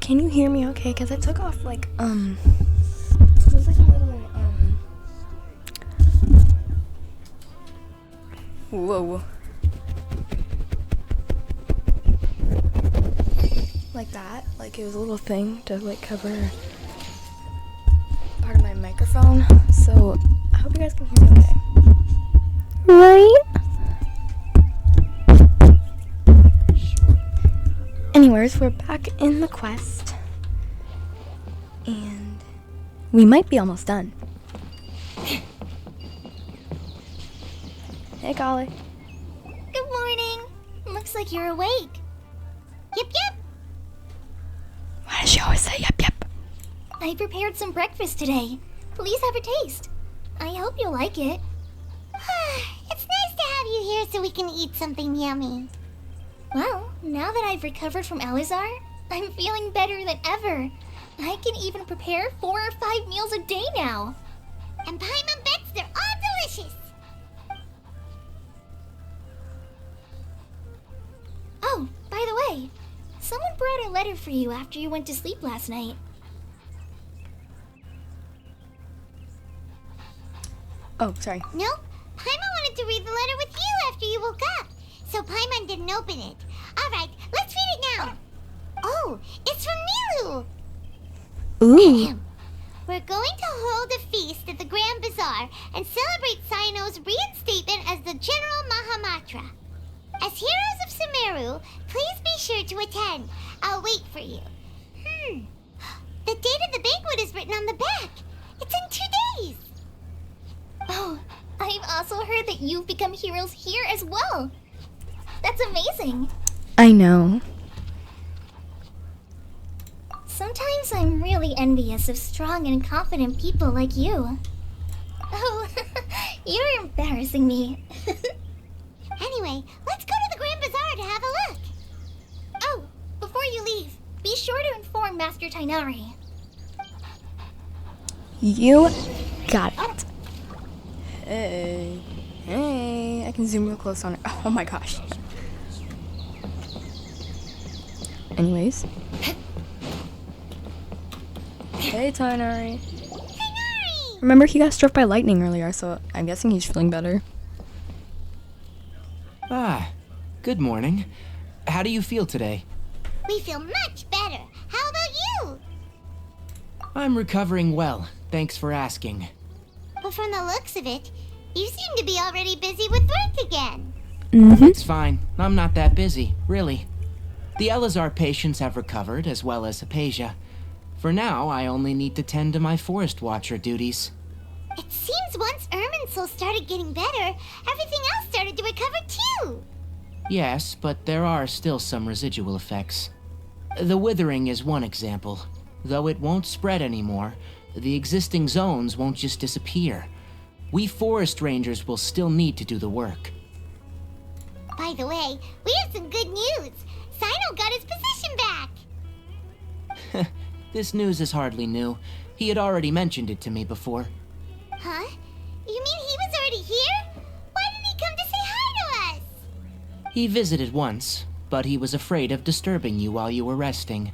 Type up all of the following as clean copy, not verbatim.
can you hear me okay? Because I took off, like, it was like a little, whoa. Like that. Like, it was a little thing to, like, cover part of my microphone. So, I hope you guys can hear me okay. Right? Anyways, we're back in the quest. And we might be almost done. Hey, Golly. Good morning. Looks like you're awake. Yep. Why does she always say yep? I prepared some breakfast today. Please have a taste. I hope you'll like it. It's nice to have you here so we can eat something yummy. Well, now that I've recovered from Alizar, I'm feeling better than ever. I can even prepare 4 or 5 meals a day now. And Paimon bets they're all delicious. Oh, by the way, someone brought a letter for you after you went to sleep last night. Oh, sorry. No, Paimon wanted to read the letter with you after you woke up. So Paimon didn't open it. Alright, let's read it now. Oh, it's from Milu. Ooh. We're going to hold a feast at the Grand Bazaar and celebrate Sino's reinstatement as the General Mahamatra. As heroes of Sumeru, please be sure to attend. I'll wait for you. The date of the banquet is written on the back. It's in 2 days. Oh, I've also heard that you've become heroes here as well. That's amazing. I know. Sometimes I'm really envious of strong and confident people like you. Oh, you're embarrassing me. Anyway, let's go to the Grand Bazaar to have a look. Oh, before you leave, be sure to inform Master Tainari. You got it. Hey, I can zoom real close on it. Oh my gosh. Anyways. Hey, Tainari. Tainari! Remember, he got struck by lightning earlier, so I'm guessing he's feeling better. Ah, good morning. How do you feel today? We feel much better. How about you? I'm recovering well, thanks for asking. But from the looks of it, you seem to be already busy with work again. It's fine. I'm not that busy, really. The Elazar patients have recovered, as well as Hypatia. For now, I only need to tend to my Forest Watcher duties. It seems once Irminsul started getting better, everything else started to recover too. Yes, but there are still some residual effects. The withering is one example. Though it won't spread anymore, the existing zones won't just disappear. We forest rangers will still need to do the work. By the way, we have some good news. Sino got his position back. This news is hardly new. He had already mentioned it to me before. Huh? You mean he was already here? Why didn't he come to say hi to us? He visited once, but he was afraid of disturbing you while you were resting.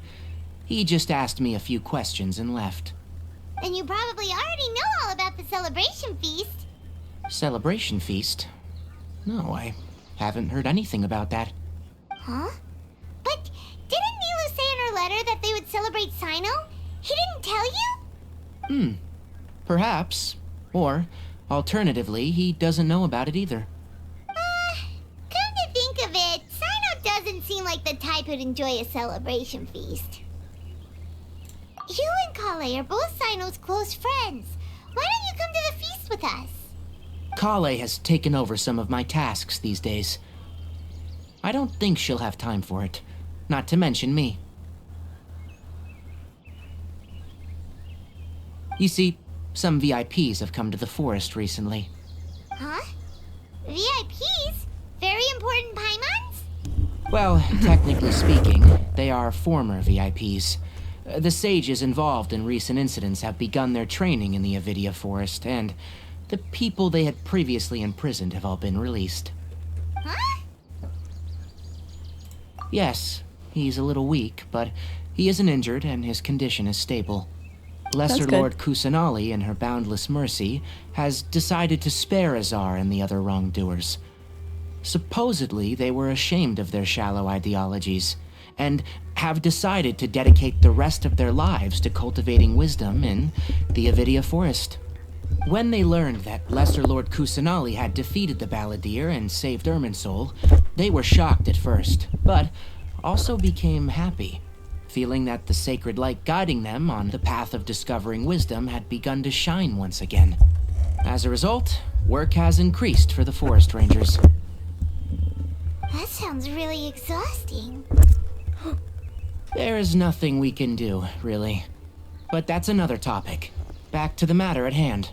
He just asked me a few questions and left. Then you probably already know all about the celebration feast. Celebration feast? No, I haven't heard anything about that. Huh? But didn't Milu say in her letter that they would celebrate Sino? He didn't tell you? Perhaps. Or, alternatively, he doesn't know about it either. Come to think of it, Sino doesn't seem like the type who'd enjoy a celebration feast. You and Kale are both Sino's close friends. Why don't you come to the feast with us? Kale has taken over some of my tasks these days. I don't think she'll have time for it. Not to mention me. You see, some VIPs have come to the forest recently. Huh? VIPs? Very important Paimons? Well, technically speaking, they are former VIPs. The sages involved in recent incidents have begun their training in the Avidia Forest, and the people they had previously imprisoned have all been released. Huh? Yes, he's a little weak, but He isn't injured, and his condition is stable. Lesser good. Lord Kusanali, in her boundless mercy, has decided to spare Azar and the other wrongdoers. Supposedly, they were ashamed of their shallow ideologies, and have decided to dedicate the rest of their lives to cultivating wisdom in the Avidia Forest. When they learned that Lesser Lord Kusanali had defeated the Balladeer and saved Irminsul, they were shocked at first, but also became happy, feeling that the sacred light guiding them on the path of discovering wisdom had begun to shine once again. As a result, work has increased for the Forest Rangers. That sounds really exhausting. There is nothing we can do, really. But that's another topic. Back to the matter at hand.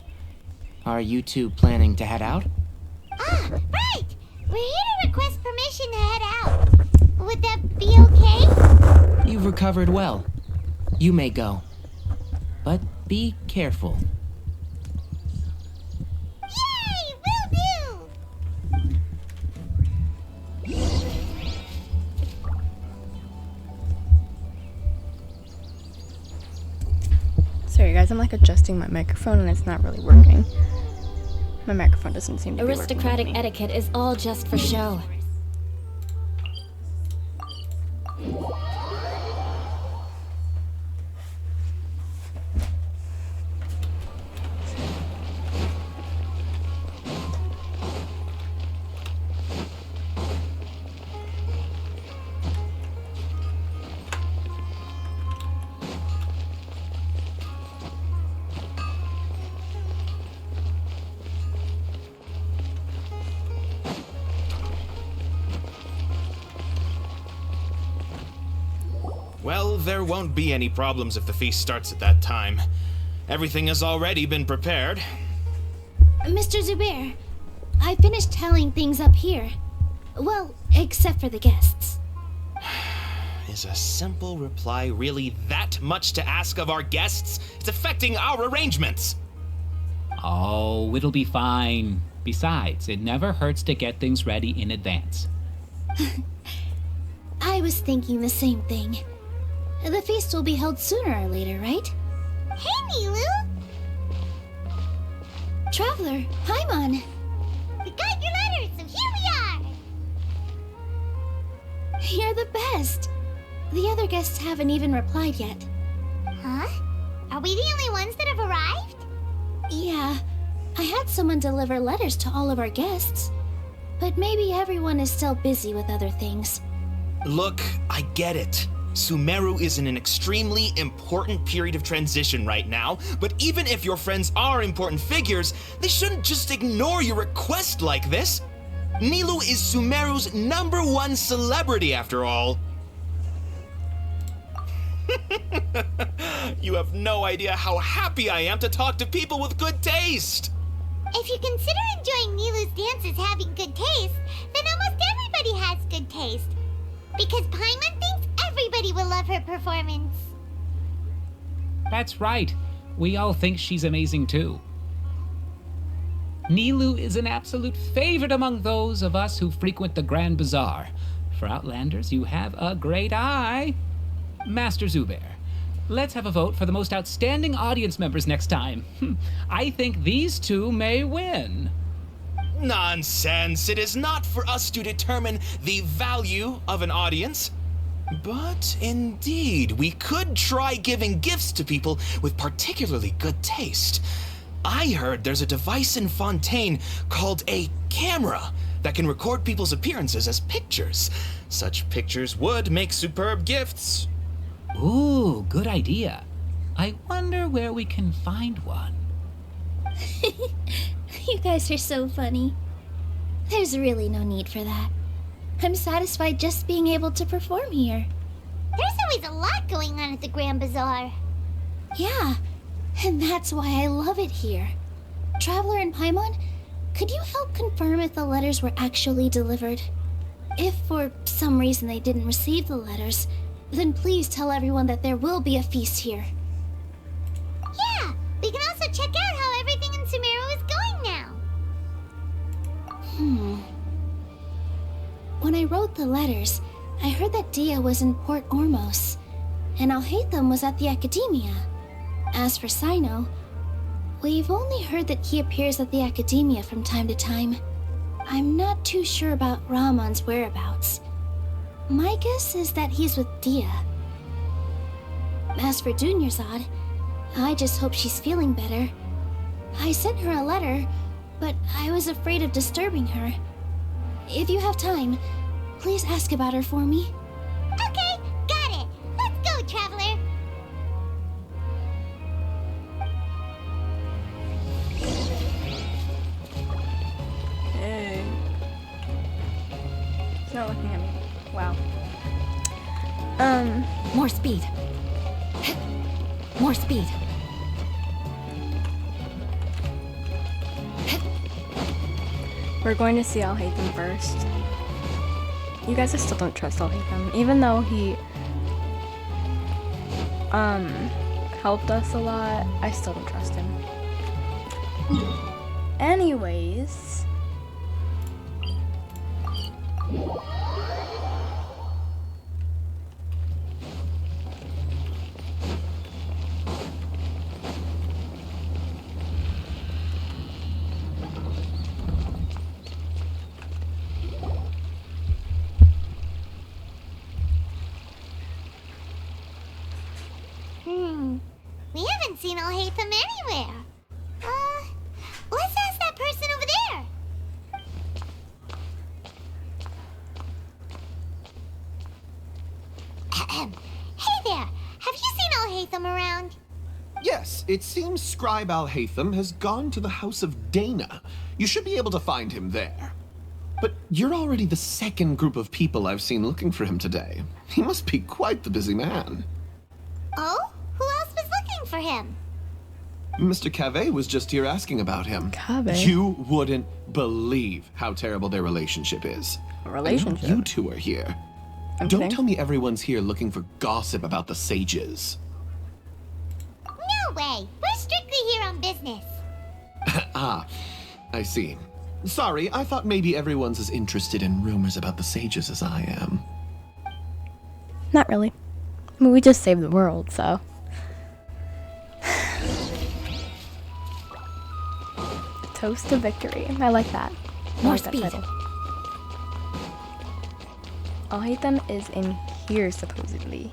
Are you two planning to head out? Ah, right! We're here to request permission to head out. Would that be okay? You've recovered well. You may go. But be careful. Yay! Will do! Sorry guys, I'm like adjusting my microphone and it's not really working. My microphone doesn't seem to be Aristocratic working. etiquette is all just for show. Well, there won't be any problems if the feast starts at that time. Everything has already been prepared. Mr. Zubair, I finished tallying things up here. Well, except for the guests. Is a simple reply really that much to ask of our guests? It's affecting our arrangements. Oh, it'll be fine. Besides, it never hurts to get things ready in advance. I was thinking the same thing. The feast will be held sooner or later, right? Hey, Nilu! Traveler, Paimon. We got your letters, so here we are! You're the best. The other guests haven't even replied yet. Huh? Are we the only ones that have arrived? Yeah, I had someone deliver letters to all of our guests. But maybe everyone is still busy with other things. Look, I get it. Sumeru is in an extremely important period of transition right now, but even if your friends are important figures, they shouldn't just ignore your request like this. Nilu is Sumeru's #1 celebrity after all. You have no idea how happy I am to talk to people with good taste. If you consider enjoying Nilu's dances having good taste, then almost everybody has good taste. Because Paimon thinks everybody will love her performance. That's right. We all think she's amazing too. Nilu is an absolute favorite among those of us who frequent the Grand Bazaar. For Outlanders, you have a great eye. Master Zubair, let's have a vote for the most outstanding audience members next time. I think these two may win. Nonsense! It is not for us to determine the value of an audience. But indeed, we could try giving gifts to people with particularly good taste. I heard there's a device in Fontaine called a camera that can record people's appearances as pictures. Such pictures would make superb gifts. Ooh, good idea. I wonder where we can find one. You guys are so funny. There's really no need for that. I'm satisfied just being able to perform here. There's always a lot going on at the Grand Bazaar. Yeah, and that's why I love it here. Traveler and Paimon, could you help confirm if the letters were actually delivered? If for some reason they didn't receive the letters, then please tell everyone that there will be a feast here. Yeah, we can also check out how everything in Sumeru is going now. When I wrote the letters, I heard that Dia was in Port Ormos. and Alhaitham was at the Academia. As for Sino, we've only heard that he appears at the Academia from time to time. I'm not too sure about Rahman's whereabouts. My guess is that he's with Dia. As for Dunyarzad, I just hope she's feeling better. I sent her a letter, but I was afraid of disturbing her. If you have time, please ask about her for me. Okay, got it. Let's go, Traveler. Hey. He's not looking at me. Wow. More speed. More speed. We're going to see Alhaitham first. You guys, I still don't trust Alhaitham, even though he helped us a lot. I still don't trust him. Anyways, We haven't seen Alhaitham anywhere. Let's ask that person over there. Hey there, have you seen Alhaitham around? Yes, it seems Scribe Alhaitham has gone to the House of Dana. You should be able to find him there. But you're already the second group of people I've seen looking for him today. He must be quite the busy man. Oh? Who else was looking for him? Mr. Cave was just here asking about him. Cave? You wouldn't believe how terrible their relationship is. a I know relationship. you two are here. I'm Don't kidding. tell me everyone's here looking for gossip about the sages. No way. We're strictly here on business. Ah, I see. Sorry, I thought maybe everyone's as interested in rumors about the sages as I am. Not really. I mean, we just saved the world, so. Toast to victory. I like that. I More like that speed. title. Alhaitham is in here, supposedly.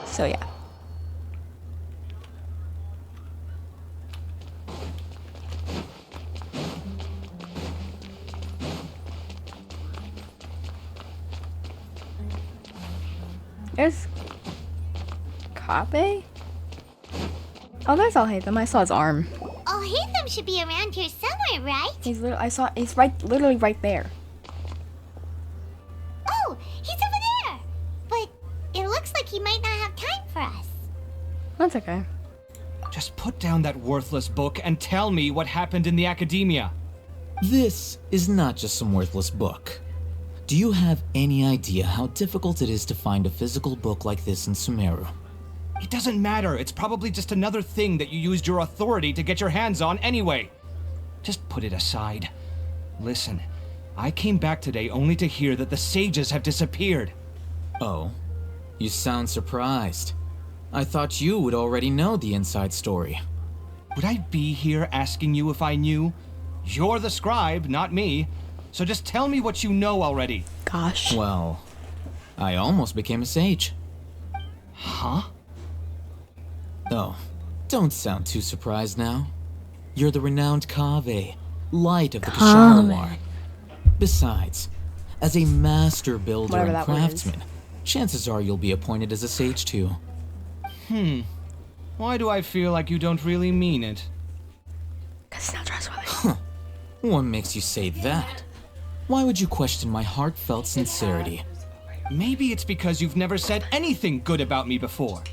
So, yeah. There's Kabe? Oh, there's Alhaitham. I saw his arm. Alhaitham should be around here somewhere, right? He's literally right there. Oh, he's over there. But it looks like he might not have time for us. That's okay. Just put down that worthless book and tell me what happened in the academia. This is not just some worthless book. Do you have any idea how difficult it is to find a physical book like this in Sumeru? It doesn't matter. It's probably just another thing that you used your authority to get your hands on anyway. Just put it aside. Listen, I came back today only to hear that the sages have disappeared. Oh, you sound surprised. I thought you would already know the inside story. Would I be here asking you if I knew? You're the scribe, not me. So just tell me what you know already. Gosh. Well, I almost became a sage. Huh? Oh, don't sound too surprised now. You're the renowned Kaveh, light of the Kasharwar. Besides, as a master builder Whatever and that word is. craftsman, chances are you'll be appointed as a sage too. Why do I feel like you don't really mean it? Because it's not trustworthy. What makes you say that? Why would you question my heartfelt sincerity? Maybe it's because you've never said anything good about me before.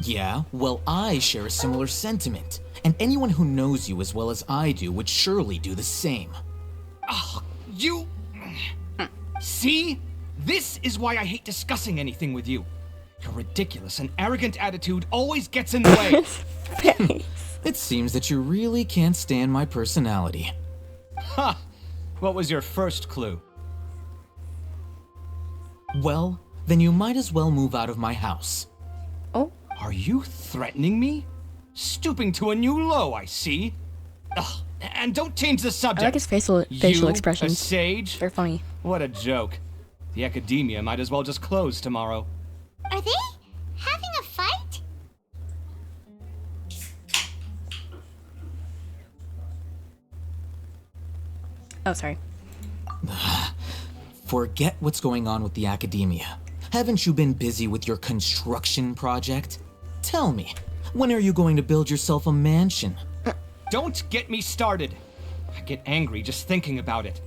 Yeah, well, I share a similar sentiment, and anyone who knows you as well as I do would surely do the same. You... See? This is why I hate discussing anything with you. Your ridiculous and arrogant attitude always gets in the way. Face. It seems that you really can't stand my personality. Ha! What was your first clue? Well, then you might as well move out of my house. Oh, Are you threatening me? Stooping to a new low, I see. Ugh, and don't change the I subject. like his facial You, expressions. a sage? They're funny. What a joke. The academia might as well just close tomorrow. Are they having a fight? Oh, sorry. Forget what's going on with the academia. Haven't you been busy with your construction project? Tell me, when are you going to build yourself a mansion? Don't get me started. I get angry just thinking about it.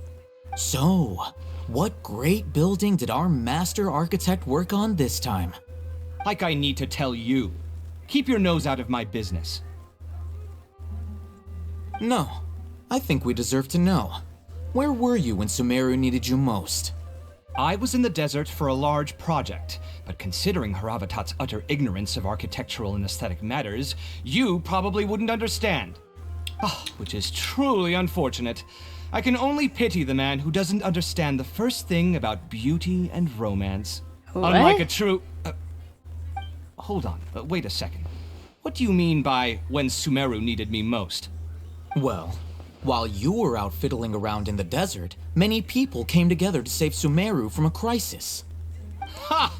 So, what great building did our master architect work on this time? Like I need to tell you. Keep your nose out of my business. No, I think we deserve to know. Where were you when Sumeru needed you most? I was in the desert for a large project, but considering Haravatat's utter ignorance of architectural and aesthetic matters, you probably wouldn't understand. Which is truly unfortunate. I can only pity the man who doesn't understand the first thing about beauty and romance. What? Unlike a true... hold on, wait a second. What do you mean by when Sumeru needed me most? Well, while you were out fiddling around in the desert, many people came together to save Sumeru from a crisis. Ha!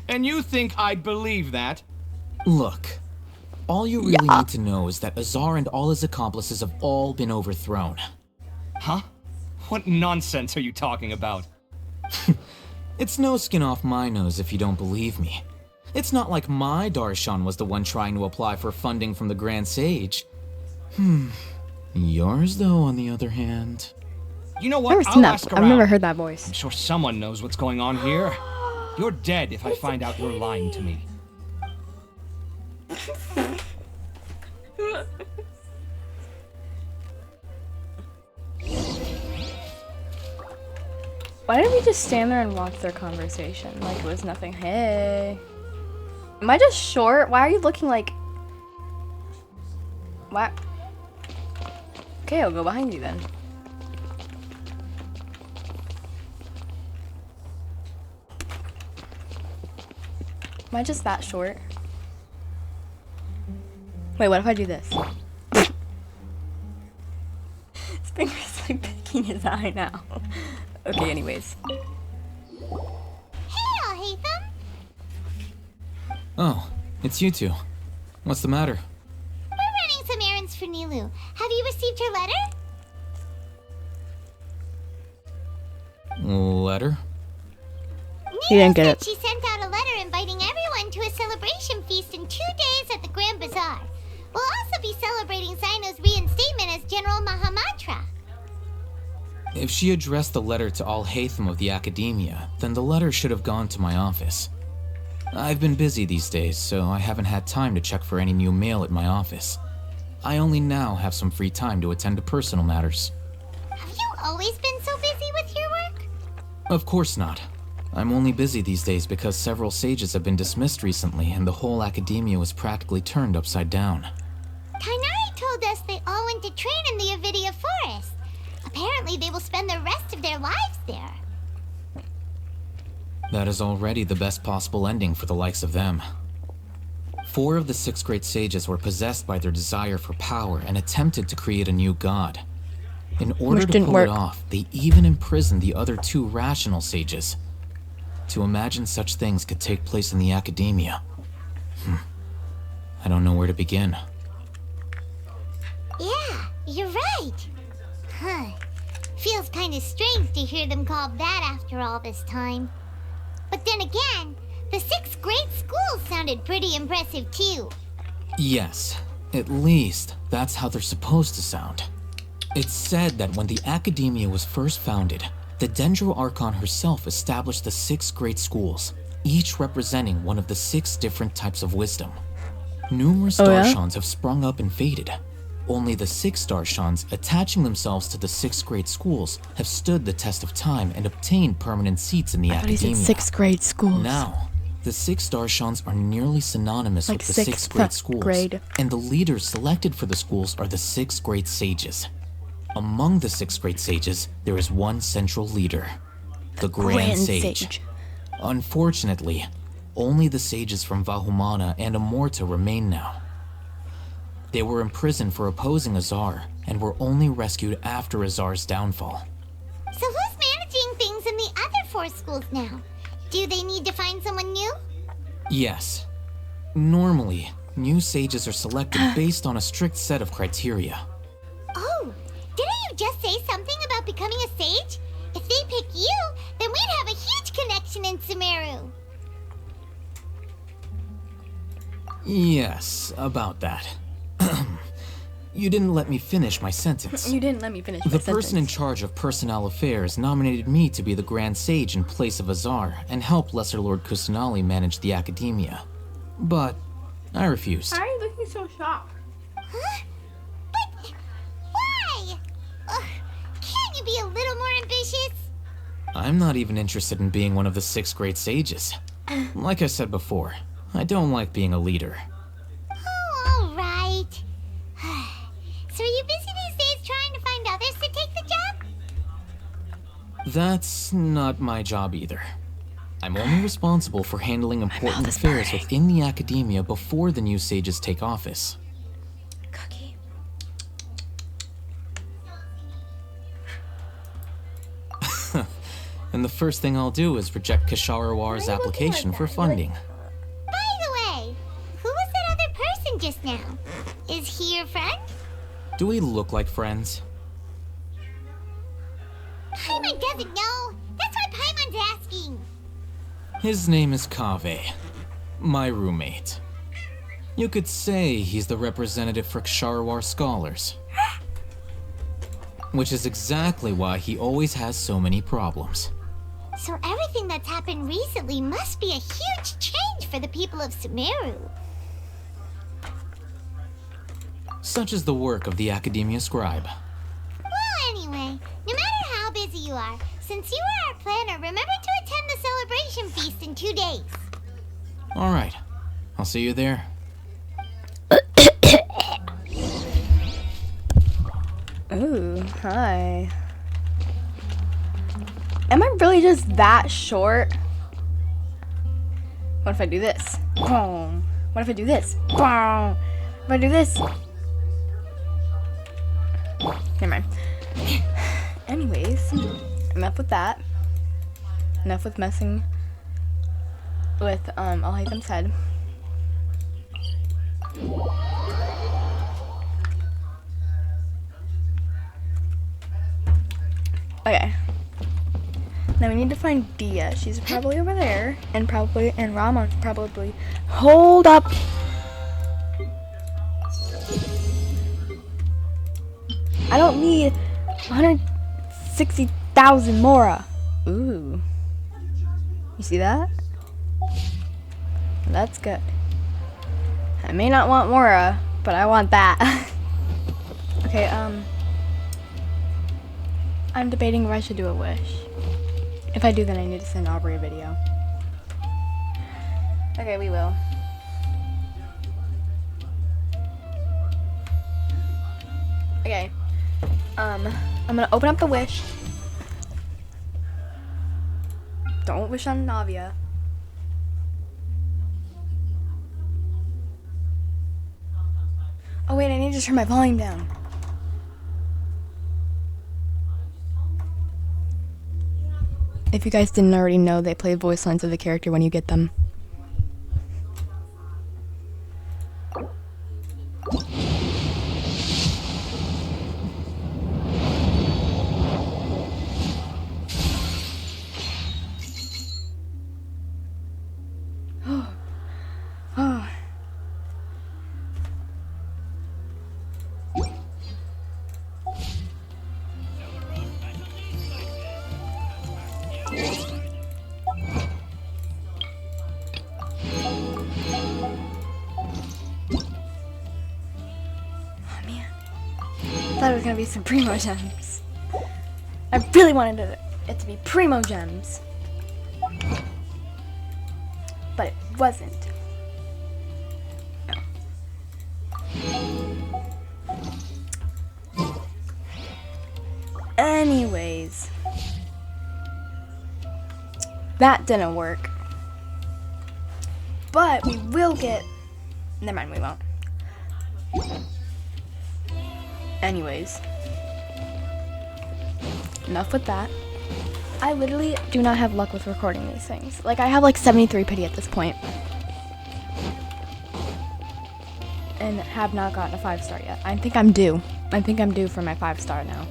And you think I'd believe that? Look, all you really need to know is that Azar and all his accomplices have all been overthrown. Huh? What nonsense are you talking about? It's no skin off my nose if you don't believe me. It's not like my Darshan was the one trying to apply for funding from the Grand Sage. Yours, though, on the other hand. You know I've what? never seen I'll ask that. around. I've never heard that voice. I'm sure someone knows what's going on here. You're dead if I find out you're lying to me. Why didn't we just stand there and watch their conversation like it was nothing? Hey. Am I just short? Why are you looking like... What? Okay, I'll go behind you then. Am I just that short? Wait, what if I do this? His finger's like picking his eye now. Okay, anyways. Hey, Alhaitham! Oh, it's you two. What's the matter? We're running some errands for Nilu. Have you received her letter? Letter? He didn't Nilu get said it. she sent out a letter inviting everyone to a celebration feast in 2 days at the Grand Bazaar. We'll also be celebrating Zino's reinstatement as General Mahamatra. If she addressed the letter to Alhaitham of the Academia, then the letter should have gone to my office. I've been busy these days, so I haven't had time to check for any new mail at my office. I only now have some free time to attend to personal matters. Have you always been so busy with your work? Of course not. I'm only busy these days because several sages have been dismissed recently and the whole Academia was practically turned upside down. Tainari told us they all went to train in the Avidia Forest. Apparently they will spend the rest of their lives there. That is already the best possible ending for the likes of them. 4 of the 6 great sages were possessed by their desire for power and attempted to create a new god. In order Which to didn't pull work. it off, they even imprisoned the other 2 rational sages. To imagine such things could take place in the Academia. I don't know where to begin. Yeah, you're right. Huh. Feels kind of strange to hear them called that after all this time. But then again, the 6 great schools sounded pretty impressive too. Yes, at least that's how they're supposed to sound. It's said that when the Academia was first founded, the Dendro Archon herself established the 6 great schools, each representing one of the 6 different types of wisdom. Numerous Darshans have sprung up and faded. Only the 6 Darshans, attaching themselves to the 6 great schools, have stood the test of time and obtained permanent seats in the I thought he Academia. said 6th grade schools. Now, the 6 Darshans are nearly synonymous Like with the 6 sixth great schools, grade. and the leaders selected for the schools are the 6 great sages. Among the 6 great sages, there is one central leader, the Grand Sage. Unfortunately, only the sages from Vahumana and Amorta remain now. They were imprisoned for opposing Azar and were only rescued after Azar's downfall. So who's managing things in the other 4 schools now? Do they need to find someone new? Yes. Normally, new sages are selected based on a strict set of criteria. Oh, didn't you just say something about becoming a sage? If they pick you, then we'd have a huge connection in Sumeru. Yes, about that. You didn't let me finish my sentence. You didn't let me finish my The sentence. person in charge of personnel affairs nominated me to be the Grand Sage in place of Azar and help Lesser Lord Kusanali manage the academia. But I refused. Why are you looking so shocked? Huh? But why? Can't you be a little more ambitious? I'm not even interested in being one of the 6 great sages. Like I said before, I don't like being a leader. Oh, all right. So are you busy these days trying to find others to take the job? That's not my job either. I'm only responsible for handling important affairs within the academia before the new sages take office. Cookie. And the first thing I'll do is reject Kasharawar's application for funding. By the way, who was that other person just now? Is he your friend? Do we look like friends? Paimon doesn't know. That's why Paimon's asking. His name is Kaveh, my roommate. You could say he's the representative for Ksharawar scholars. Which is exactly why he always has so many problems. So everything that's happened recently must be a huge change for the people of Sumeru. Such is the work of the Academia Scribe. Well, anyway, no matter how busy you are, since you are our planner, remember to attend the celebration feast in 2 days. Alright, I'll see you there. Ooh, hi. Am I really just that short? What if I do this? Boom. What if I do this? Boom. If I do this? Never mind. Anyways, enough with that. Enough with messing with Al-Haytham's head. Okay. Now we need to find Dia. She's probably over there, and Ramon's probably. Hold up. I don't need 160,000 Mora. Ooh. You see that? That's good. I may not want Mora, but I want that. Okay, I'm debating if I should do a wish. If I do, then I need to send Aubrey a video. Okay, we will. Okay. I'm gonna open up the wish. Don't wish on Navia. Oh wait, I need to turn my volume down. If you guys didn't already know, they play voice lines of the character when you get them. Oh. I thought it was gonna be some primo gems. I really wanted it to be primo gems, but it wasn't. No. Anyways, That didn't work. But we will get... Never mind, we won't. Anyways. Enough with that. I literally do not have luck with recording these things. Like, I have like 73 pity at this point. And have not gotten a 5-star yet. I think I'm due. I think I'm due for my 5-star now.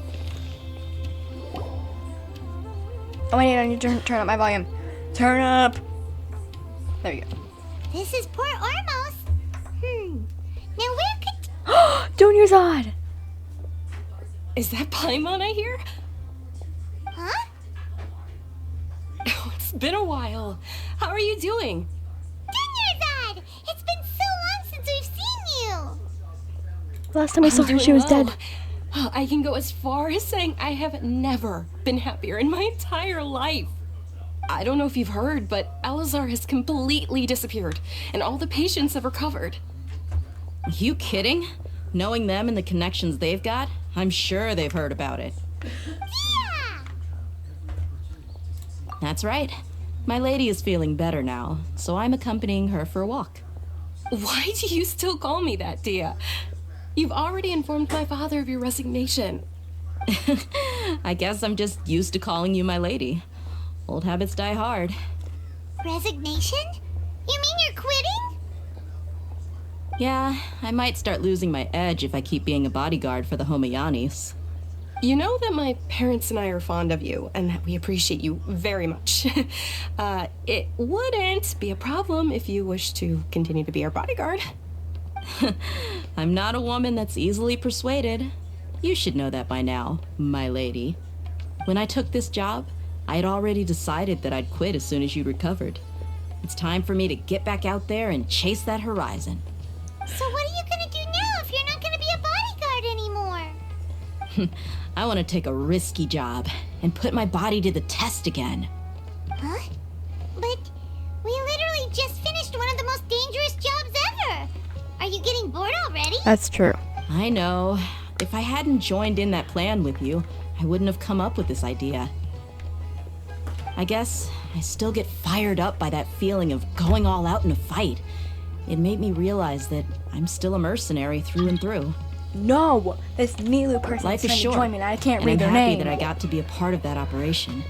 Oh wait, I need to turn up my volume. Turn up! There you go. This is poor Ormos. Now where could... Junior's odd! Is that Paimon I hear? Huh? Oh, it's been a while. How are you doing? Dunyarzad! It's been so long since we've seen you! Last time we saw her, she was dead. I can go as far as saying I have never been happier in my entire life. I don't know if you've heard, but Elazar has completely disappeared, and all the patients have recovered. You kidding? Knowing them and the connections they've got, I'm sure they've heard about it. Yeah! That's right. My lady is feeling better now, so I'm accompanying her for a walk. Why do you still call me that, Dia? You've already informed my father of your resignation. I guess I'm just used to calling you my lady. Old habits die hard. Resignation? You mean you're quitting? Yeah, I might start losing my edge if I keep being a bodyguard for the Homayanis. You know that my parents and I are fond of you, and that we appreciate you very much. It wouldn't be a problem if you wish to continue to be our bodyguard. I'm not a woman that's easily persuaded. You should know that by now, my lady. When I took this job, I had already decided that I'd quit as soon as you recovered. It's time for me to get back out there and chase that horizon. So what are you gonna do now if you're not gonna be a bodyguard anymore? I want to take a risky job and put my body to the test again. Huh? But we literally just finished one of the most dangerous jobs ever! Are you getting bored already? That's true. I know. If I hadn't joined in that plan with you, I wouldn't have come up with this idea. I guess I still get fired up by that feeling of going all out in a fight. It made me realize that I'm still a mercenary through and through. No! This Nilu person Life is is trying to short, join me and I can't and read I'm their happy name. that I got to be a part of that operation.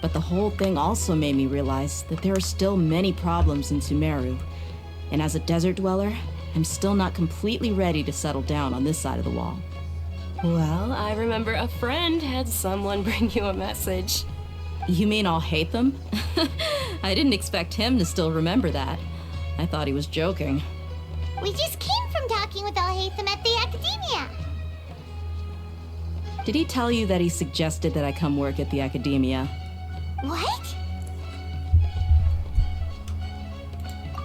But the whole thing also made me realize that there are still many problems in Sumeru. And as a desert dweller, I'm still not completely ready to settle down on this side of the wall. Well, I remember a friend had someone bring you a message. You mean I'll hate them? I didn't expect him to still remember that. I thought he was joking. We just came from talking with Alhaitham at the Academia. Did he tell you that he suggested that I come work at the Academia? What?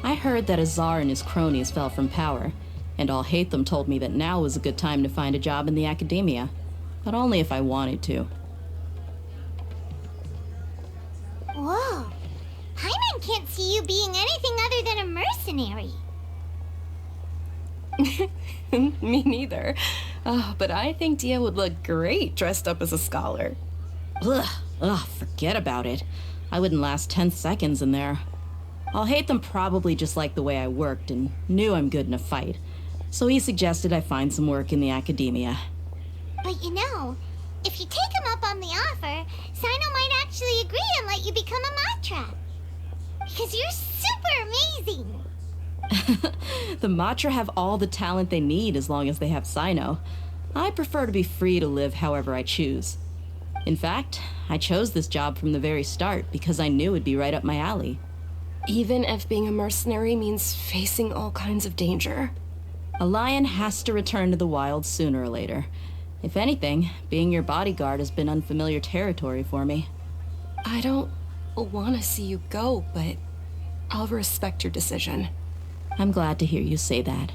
I heard that Azar and his cronies fell from power, and Alhaitham told me that now was a good time to find a job in the Academia, but only if I wanted to. Whoa. Paimon can't see you being anything other than a mercenary. Me neither. But I think Dia would look great dressed up as a scholar. Ugh, forget about it. I wouldn't last 10 seconds in there. Alhaitham probably just liked the way I worked and knew I'm good in a fight, so he suggested I find some work in the Academia. But you know, if you take him up on the offer, Sino might actually agree and let you become a Matra. Because you're super amazing. The Matra have all the talent they need as long as they have Sino. I prefer to be free to live however I choose. In fact, I chose this job from the very start because I knew it'd be right up my alley. Even if being a mercenary means facing all kinds of danger. A lion has to return to the wild sooner or later. If anything, being your bodyguard has been unfamiliar territory for me. I don't want to see you go, but I'll respect your decision. I'm glad to hear you say that.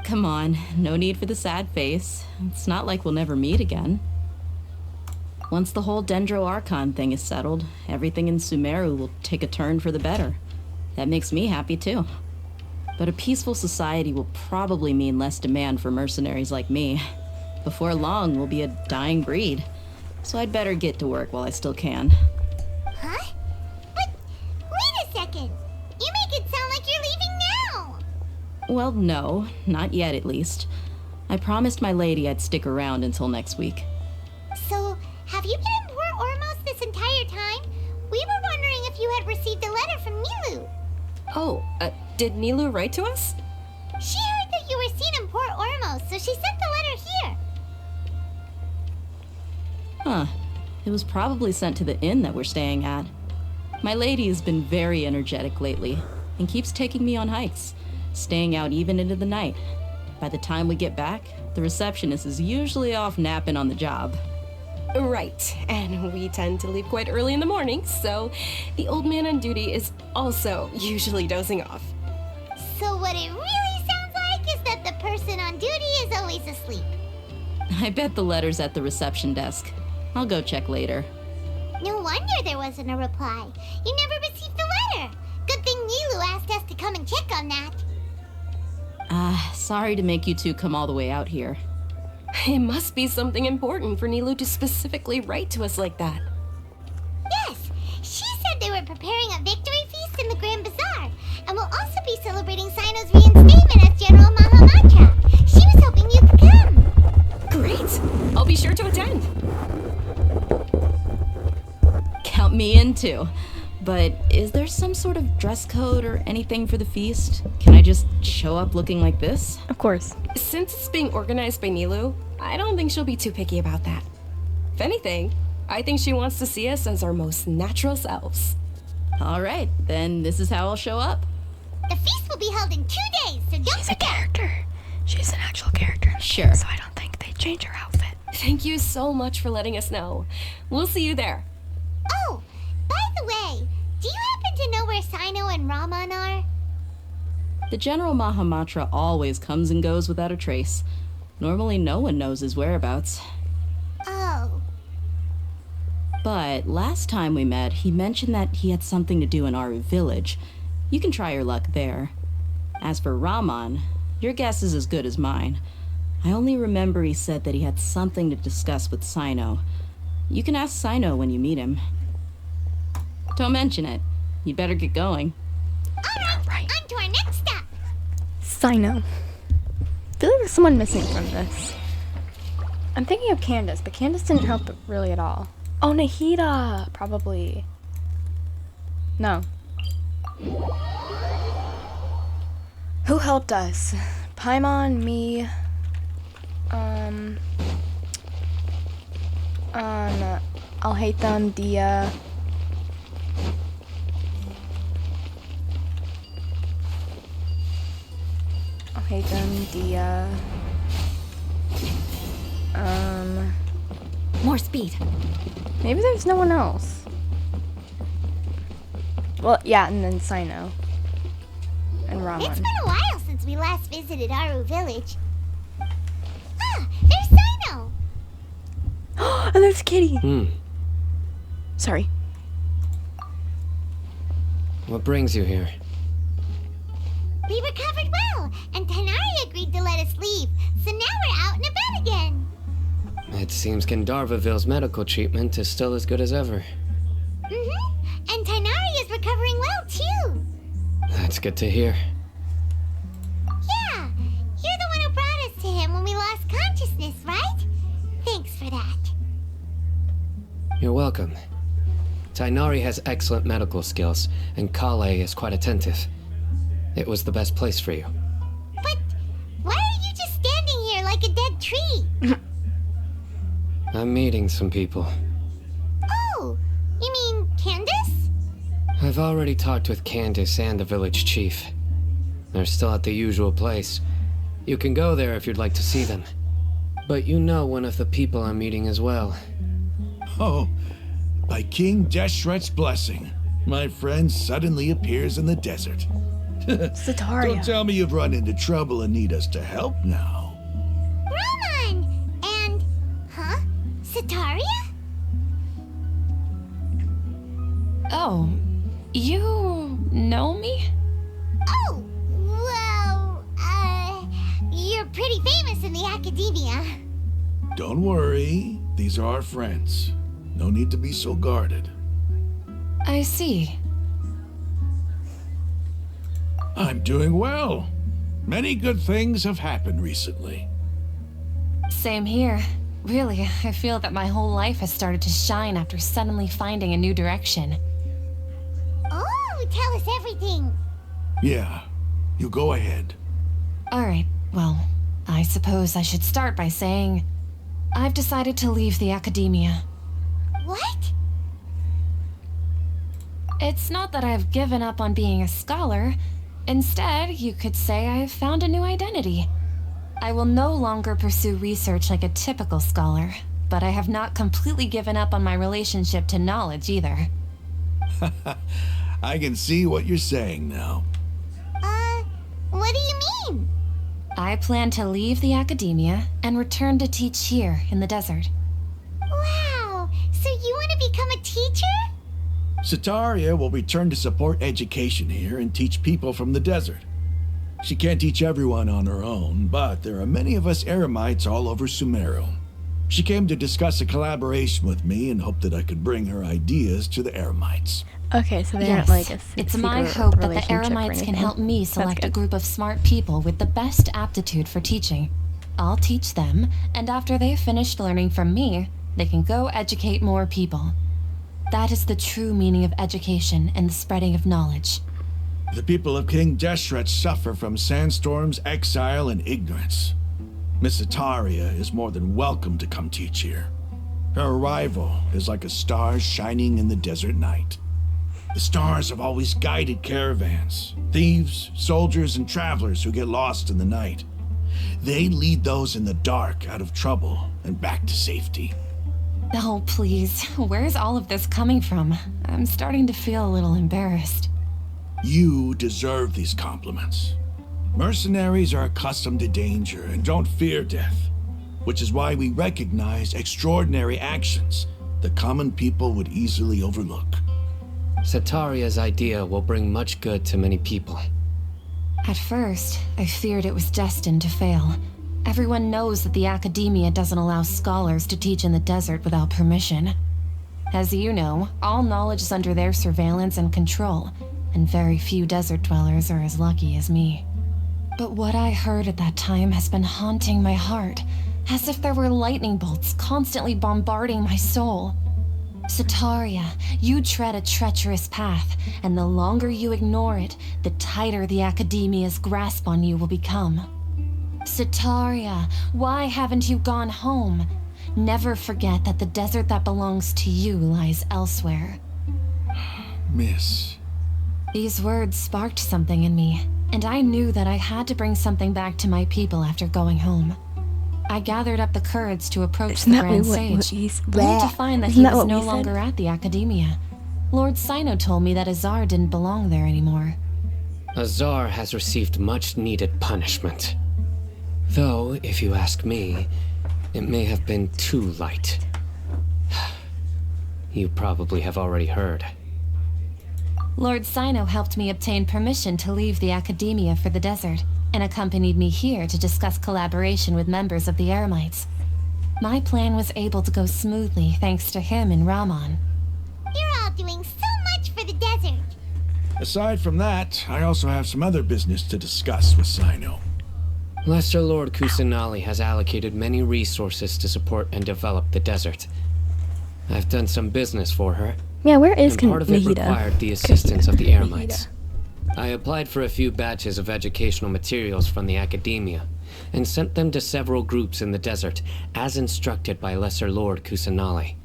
Come on, no need for the sad face. It's not like we'll never meet again. Once the whole Dendro Archon thing is settled, everything in Sumeru will take a turn for the better. That makes me happy too. But a peaceful society will probably mean less demand for mercenaries like me. Before long, we'll be a dying breed. So I'd better get to work while I still can. Huh? second. You make it sound like you're leaving now. Well, no, not yet at least. I promised my lady I'd stick around until next week. So, have you been in Port Ormos this entire time? We were wondering if you had received a letter from Nilu. Oh, did Nilu write to us? She heard that you were seen in Port Ormos, so she sent the letter here. Huh. It was probably sent to the inn that we're staying at. My lady has been very energetic lately and keeps taking me on hikes, staying out even into the night. By the time we get back, the receptionist is usually off napping on the job. Right, and we tend to leave quite early in the morning, so the old man on duty is also usually dozing off. So what it really sounds like is that the person on duty is always asleep. I bet the letter's at the reception desk. I'll go check later. No wonder there wasn't a reply. You never received the letter. Good thing Nilu asked us to come and check on that. Sorry to make you two come all the way out here. It must be something important for Nilu to specifically write to us like that. Yes, she said they were preparing a victory feast in the Grand Bazaar, and will also be celebrating Sino's reinstatement as General Mahamatra. She was hoping you could come. Great! I'll be sure to attend. Count me in too. But is there some sort of dress code or anything for the feast? Can I just show up looking like this? Of course. Since it's being organized by Nilu, I don't think she'll be too picky about that. If anything, I think she wants to see us as our most natural selves. All right, then this is how I'll show up. The feast will be held in 2 days, so don't She's a forget. character. She's an actual character. Sure. So I don't think they'd change her outfit. Thank you so much for letting us know. We'll see you there. Oh, by the way, do you happen to know where Sino and Raman are? The General Mahamatra always comes and goes without a trace. Normally no one knows his whereabouts. Oh. But last time we met, he mentioned that he had something to do in our village. You can try your luck there. As for Raman, your guess is as good as mine. I only remember he said that he had something to discuss with Sino. You can ask Sino when you meet him. Don't mention it. You'd better get going. Alright, on to our next stop. Sino. I feel like there's someone missing from this. I'm thinking of Candace, but Candace didn't help really at all. Oh, Nahida! Probably. No. Who helped us? Paimon, me, I'll hate them, Dia. I'll hate them, Dia. More speed. Maybe there's no one else. Well, yeah, and then Sino. And Raman. It's been a while since we last visited Aru village. Ah, there's Sino! And there's Kitty! Sorry. What brings you here? We recovered well, and Tanari agreed to let us leave, so now we're out and about again. It seems Gandharvaville's medical treatment is still as good as ever. And Tanari is recovering well, too. That's good to hear. Yeah, you're the one who brought us to him when we lost consciousness, right? Thanks for that. You're welcome. Tainari has excellent medical skills, and Kale is quite attentive. It was the best place for you. But why are you just standing here like a dead tree? I'm meeting some people. Oh, you mean Candace? I've already talked with Candace and the village chief. They're still at the usual place. You can go there if you'd like to see them. But you know one of the people I'm meeting as well. Oh, by King Deshret's blessing, my friend suddenly appears in the desert. Sataria. Don't tell me you've run into trouble and need us to help now. Raman! And, Sataria? Oh, you know me? Oh, well, you're pretty famous in the academia. Don't worry, these are our friends. No need to be so guarded. I see. I'm doing well. Many good things have happened recently. Same here. Really, I feel that my whole life has started to shine after suddenly finding a new direction. Oh, tell us everything. Yeah, you go ahead. Alright, well, I suppose I should start by saying I've decided to leave the academia. What? It's not that I've given up on being a scholar. Instead, you could say I've found a new identity. I will no longer pursue research like a typical scholar, but I have not completely given up on my relationship to knowledge either. I can see what you're saying now. What do you mean? I plan to leave the academia and return to teach here in the desert. Wow, so you want to become a teacher? Sataria will return to support education here and teach people from the desert. She can't teach everyone on her own, but there are many of us Eremites all over Sumeru. She came to discuss a collaboration with me and hoped that I could bring her ideas to the Eremites. Okay, so they aren't Yes, like a it's my secret hope that the relationship or Eremites can anything. help me That's select a good. group of smart people with the best aptitude for teaching. I'll teach them, and after they've finished learning from me, they can go educate more people. That is the true meaning of education and the spreading of knowledge. The people of King Deshret suffer from sandstorms, exile, and ignorance. Miss Sataria is more than welcome to come teach here. Her arrival is like a star shining in the desert night. The stars have always guided caravans, thieves, soldiers, and travelers who get lost in the night. They lead those in the dark out of trouble and back to safety. Oh, please, where's all of this coming from? I'm starting to feel a little embarrassed. You deserve these compliments. Mercenaries are accustomed to danger and don't fear death, which is why we recognize extraordinary actions the common people would easily overlook. Sataria's idea will bring much good to many people. At first, I feared it was destined to fail. Everyone knows that the academia doesn't allow scholars to teach in the desert without permission. As you know, all knowledge is under their surveillance and control, and very few desert dwellers are as lucky as me. But what I heard at that time has been haunting my heart, as if there were lightning bolts constantly bombarding my soul. Sataria, you tread a treacherous path, and the longer you ignore it, the tighter the academia's grasp on you will become. Sataria, why haven't you gone home? Never forget that the desert that belongs to you lies elsewhere. Miss. These words sparked something in me, and I knew that I had to bring something back to my people after going home. I gathered up the courage to approach Isn't the that Grand what Sage, he's- only to find that Isn't he that was what no we said? longer at the academia. Lord Sino told me that Azar didn't belong there anymore. Azar has received much needed punishment. Though, if you ask me, it may have been too light. You probably have already heard. Lord Sino helped me obtain permission to leave the academia for the desert, and accompanied me here to discuss collaboration with members of the Eremites. My plan was able to go smoothly thanks to him and Rahman. You're all doing so much for the desert. Aside from that, I also have some other business to discuss with Sino. Lesser Lord Kusanali has allocated many resources to support and develop the desert. I've done some business for her. Yeah, where is and part of it Nahida? required the assistance of the Nahida. Eremites. I applied for a few batches of educational materials from the academia, and sent them to several groups in the desert, as instructed by Lesser Lord Kusanali.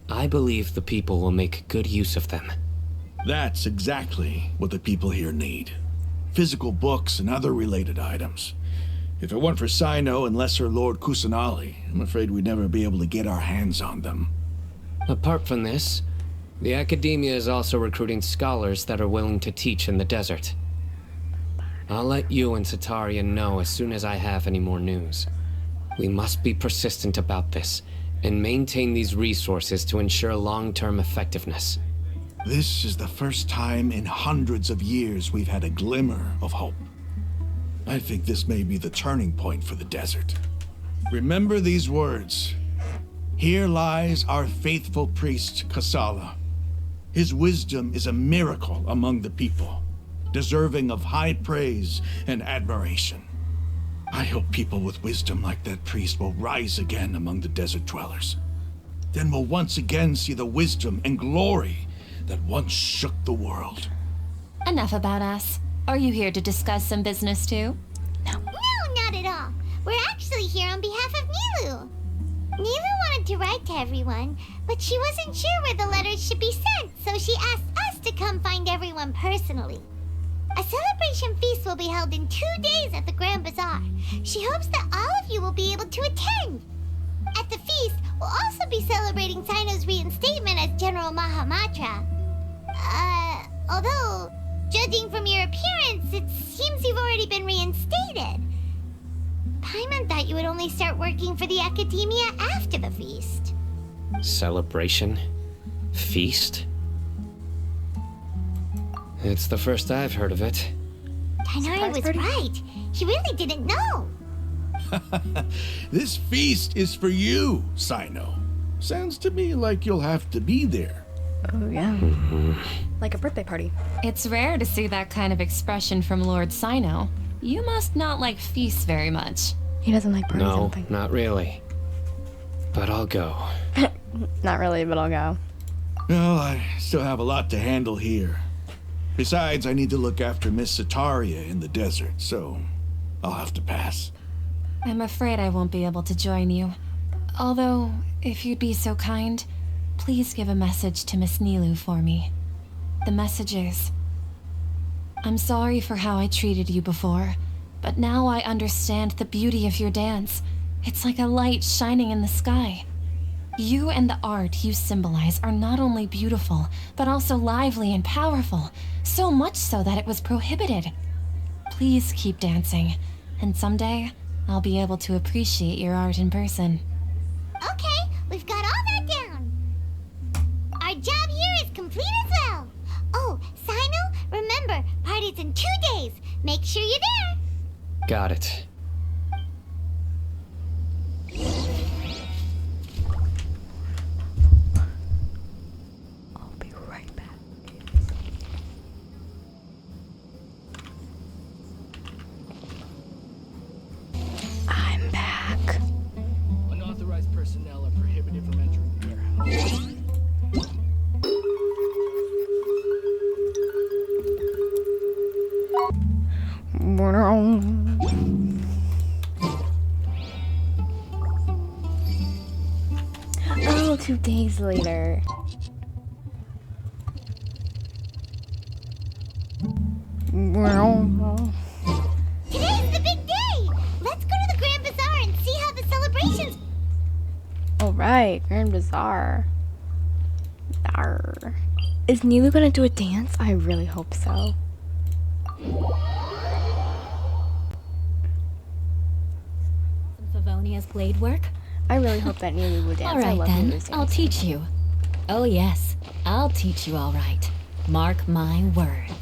I believe the people will make good use of them. That's exactly what the people here need. Physical books and other related items. If it weren't for Sino and Lesser Lord Kusanali, I'm afraid we'd never be able to get our hands on them. Apart from this, the academia is also recruiting scholars that are willing to teach in the desert. I'll let you and Sataria know as soon as I have any more news. We must be persistent about this, and maintain these resources to ensure long-term effectiveness. This is the first time in hundreds of years we've had a glimmer of hope. I think this may be the turning point for the desert. Remember these words. Here lies our faithful priest, Kasala. His wisdom is a miracle among the people. deserving of high praise and admiration. I hope people with wisdom like that priest will rise again among the desert dwellers. Then we'll once again see the wisdom and glory that once shook the world. Enough about us. Are you here to discuss some business too? No, not at all. We're actually here on behalf of Nilu. Nilu wanted to write to everyone, but she wasn't sure where the letters should be sent, so she asked us to come find everyone personally. A celebration feast will be held in 2 days at the Grand Bazaar. She hopes that all of you will be able to attend. At the feast, we'll also be celebrating Sino's reinstatement as General Mahamatra. Although, judging from your appearance, it seems you've already been reinstated. Paimon thought you would only start working for the Academia after the feast. Celebration? Feast? It's the first I've heard of it. Tighnari was right. He really didn't know. This feast is for you, Sino. Sounds to me like you'll have to be there. Oh, yeah. Like a birthday party. It's rare to see that kind of expression from Lord Sino. You must not like feasts very much. He doesn't like parties, I No, don't think. not really. But I'll go. Not really, but I'll go. Well, I still have a lot to handle here. Besides, I need to look after Miss Sataria in the desert, so I'll have to pass. I'm afraid I won't be able to join you. Although, if you'd be so kind, please give a message to Miss Nilu for me. The message is, I'm sorry for how I treated you before, but now I understand the beauty of your dance. It's like a light shining in the sky. You and the art you symbolize are not only beautiful, but also lively and powerful, so much so that it was prohibited. Please keep dancing, and someday I'll be able to appreciate your art in person. Okay, we've got all that down. Our job here is complete as well. Oh, Sino, remember, party's in 2 days. Make sure you're there. Got it. I'll be right back. I'm back. Unauthorized personnel are prohibited from entering the warehouse. Oh, 2 days later. Today's the big day. Let's go to the Grand Bazaar and see how the celebrations... Alright, Grand Bazaar. Arr. Is Nilu gonna do a dance? I really hope so. Favonia's blade work? I really hope that Nilu will dance. All I right love then, Nilu's I'll dance. teach you. Oh yes, I'll teach you all right. Mark my words.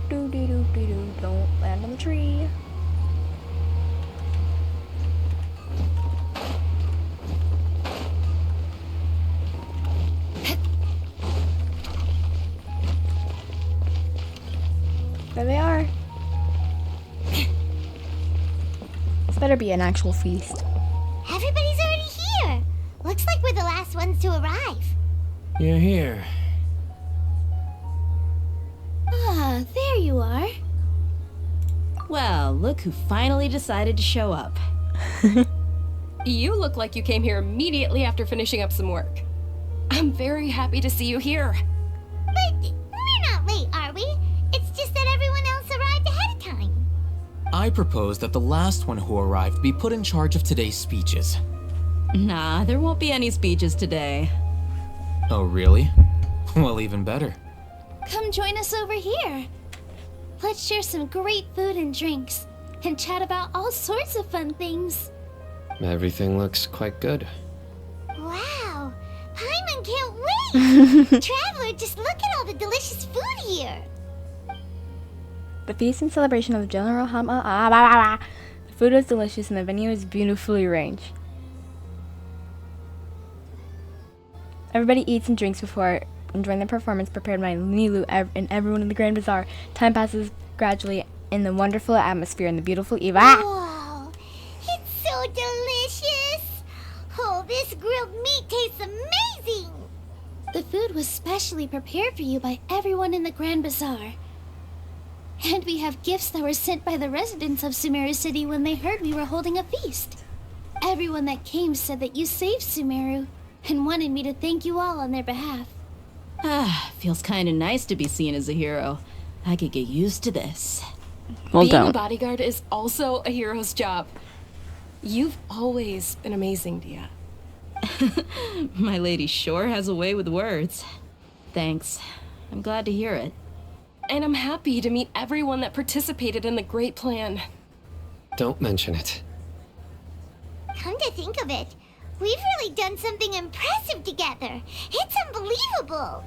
Doo-doo-doo-doo-doo. Don't land on the tree. There they are. This better be an actual feast. Everybody's already here. Looks like we're the last ones to arrive. You're here. Ah, there you are. Well, look who finally decided to show up. You look like you came here immediately after finishing up some work. I'm very happy to see you here. But we're not late, are we? It's just that everyone else arrived ahead of time. I propose that the last one who arrived be put in charge of today's speeches. Nah, there won't be any speeches today. Oh, really? Well, even better. Come join us over here. Let's share some great food and drinks, and chat about all sorts of fun things. Everything looks quite good. Wow, Traveler, just look at all the delicious food here. The feast and celebration of the General Hama. The food was delicious and the venue is beautifully arranged. Everybody eats and drinks before enjoying the performance prepared by Nilu and everyone in the Grand Bazaar. Time passes gradually in the wonderful atmosphere and the beautiful Eva. Wow, it's so delicious. Oh, this grilled meat tastes amazing. The food was specially prepared for you by everyone in the Grand Bazaar. And we have gifts that were sent by the residents of Sumeru City when they heard we were holding a feast. Everyone that came said that you saved Sumeru and wanted me to thank you all on their behalf. Feels kinda nice to be seen as a hero. I could get used to this. Well, Being a don't. bodyguard is also a hero's job. You've always been amazing, Dia. My lady sure has a way with words. Thanks. I'm glad to hear it. And I'm happy to meet everyone that participated in the great plan. Don't mention it. Come to think of it, we've really done something impressive together. It's unbelievable.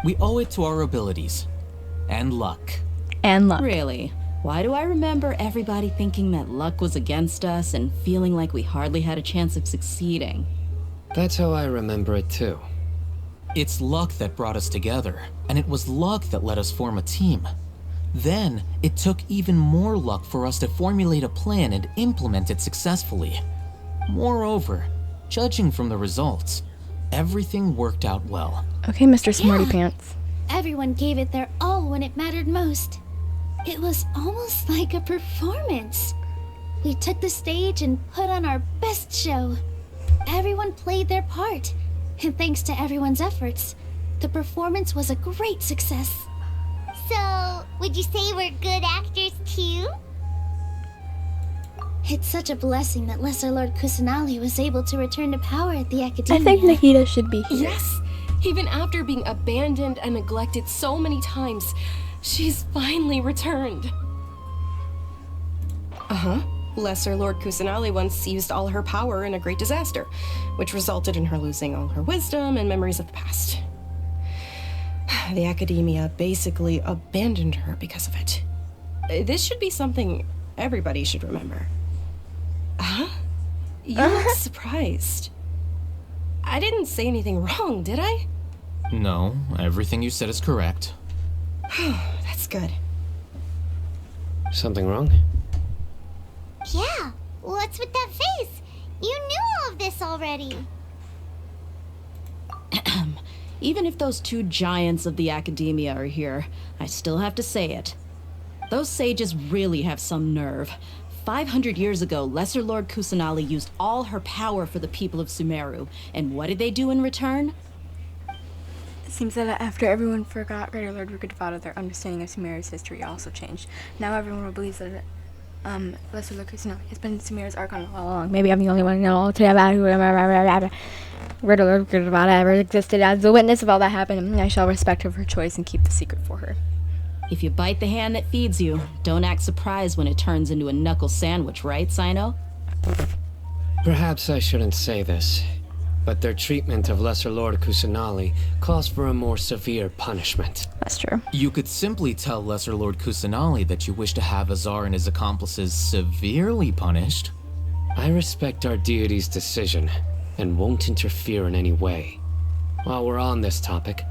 We owe it to our abilities. And luck. And luck. Really? Why do I remember everybody thinking that luck was against us and feeling like we hardly had a chance of succeeding? That's how I remember it too. It's luck that brought us together, and it was luck that let us form a team. Then, it took even more luck for us to formulate a plan and implement it successfully. Moreover, judging from the results, everything worked out well. Okay, Mr. Smarty Pants. Everyone gave it their all when it mattered most. It was almost like a performance. We took the stage and put on our best show. Everyone played their part, and thanks to everyone's efforts, the performance was a great success. So, would you say we're good actors too? It's such a blessing that Lesser Lord Kusanali was able to return to power at the I Academia. think Nahida should be here. Yes! Even after being abandoned and neglected so many times, she's finally returned. Uh-huh. Lesser Lord Kusanali once used all her power in a great disaster, which resulted in her losing all her wisdom and memories of the past. The Academia basically abandoned her because of it. This should be something everybody should remember. Huh? You look surprised. I didn't say anything wrong, did I? No, everything you said is correct. That's good. Something wrong? Yeah, what's with that face? You knew all of this already. Even if those two giants of the Academia are here, I still have to say it. Those sages really have some nerve. 500 years ago, Lesser Lord Kusanali used all her power for the people of Sumeru. And what did they do in return? It seems that after everyone forgot Greater Lord Rukadavada, their understanding of Sumeru's history also changed. Now everyone believes that Lesser Lord Kusanali has been Sumeru's Archon all along. Maybe I'm the only one who knows today about who Greater Lord Rukadavada ever existed. As the witness of all that happened, I shall respect her choice and keep the secret for her. If you bite the hand that feeds you, don't act surprised when it turns into a knuckle sandwich, right, Sino? Perhaps I shouldn't say this, but their treatment of Lesser Lord Kusanali calls for a more severe punishment. That's true. You could simply tell Lesser Lord Kusanali that you wish to have Azar and his accomplices severely punished. I respect our deity's decision and won't interfere in any way. While we're on this topic,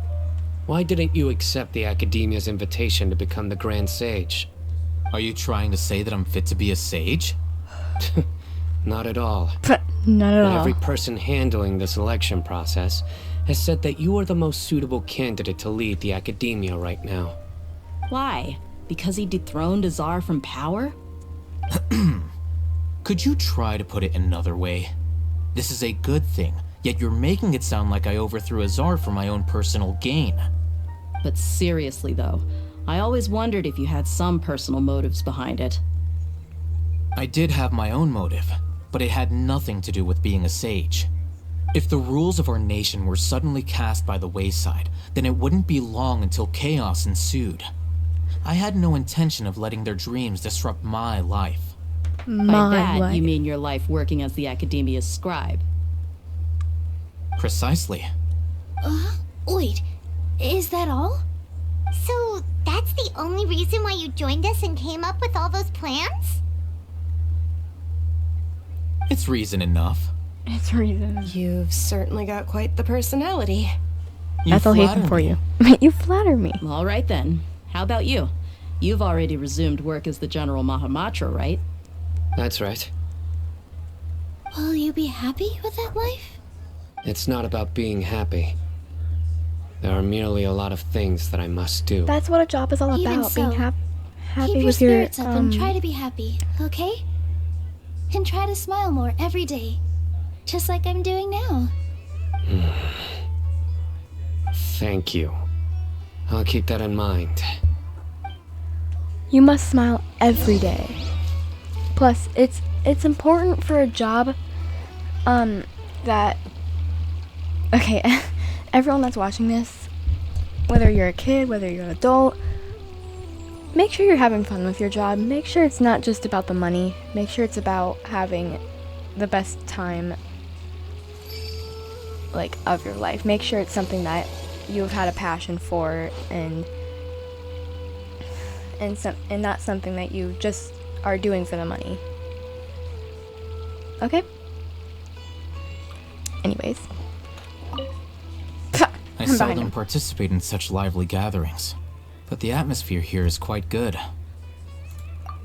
why didn't you accept the Academia's invitation to become the Grand Sage? Are you trying to say that I'm fit to be a sage? Not at all. Not at But all. every person handling the selection process has said that you are the most suitable candidate to lead the Academia right now. Why? Because he dethroned Azar from power? Could you try to put it another way? This is a good thing, yet you're making it sound like I overthrew Azar for my own personal gain. But seriously, though, I always wondered if you had some personal motives behind it. I did have my own motive, but it had nothing to do with being a sage. If the rules of our nation were suddenly cast by the wayside, then it wouldn't be long until chaos ensued. I had no intention of letting their dreams disrupt my life. By that, you mean your life working as the Academia's scribe. Precisely. Wait, is that all? So, that's the only reason why you joined us and came up with all those plans? It's reason enough. It's reason. You've certainly got quite the personality. That's all Haven for you. You flatter me. All right then. How about you? You've already resumed work as the General Mahamatra, right? That's right. Will you be happy with that life? It's not about being happy. There are merely a lot of things that I must do. That's what a job is all about. Even so, being happy keep your with your spirits up and try to be happy, okay? And try to smile more every day. Just like I'm doing now. Thank you. I'll keep that in mind. You must smile every day. Plus, it's important for a job that okay, everyone that's watching this, whether you're a kid, whether you're an adult, make sure you're having fun with your job. Make sure it's not just about the money. Make sure it's about having the best time of your life. Make sure it's something that you've had a passion for and not something that you just are doing for the money. Okay? Anyways. I seldom participate in such lively gatherings, but the atmosphere here is quite good.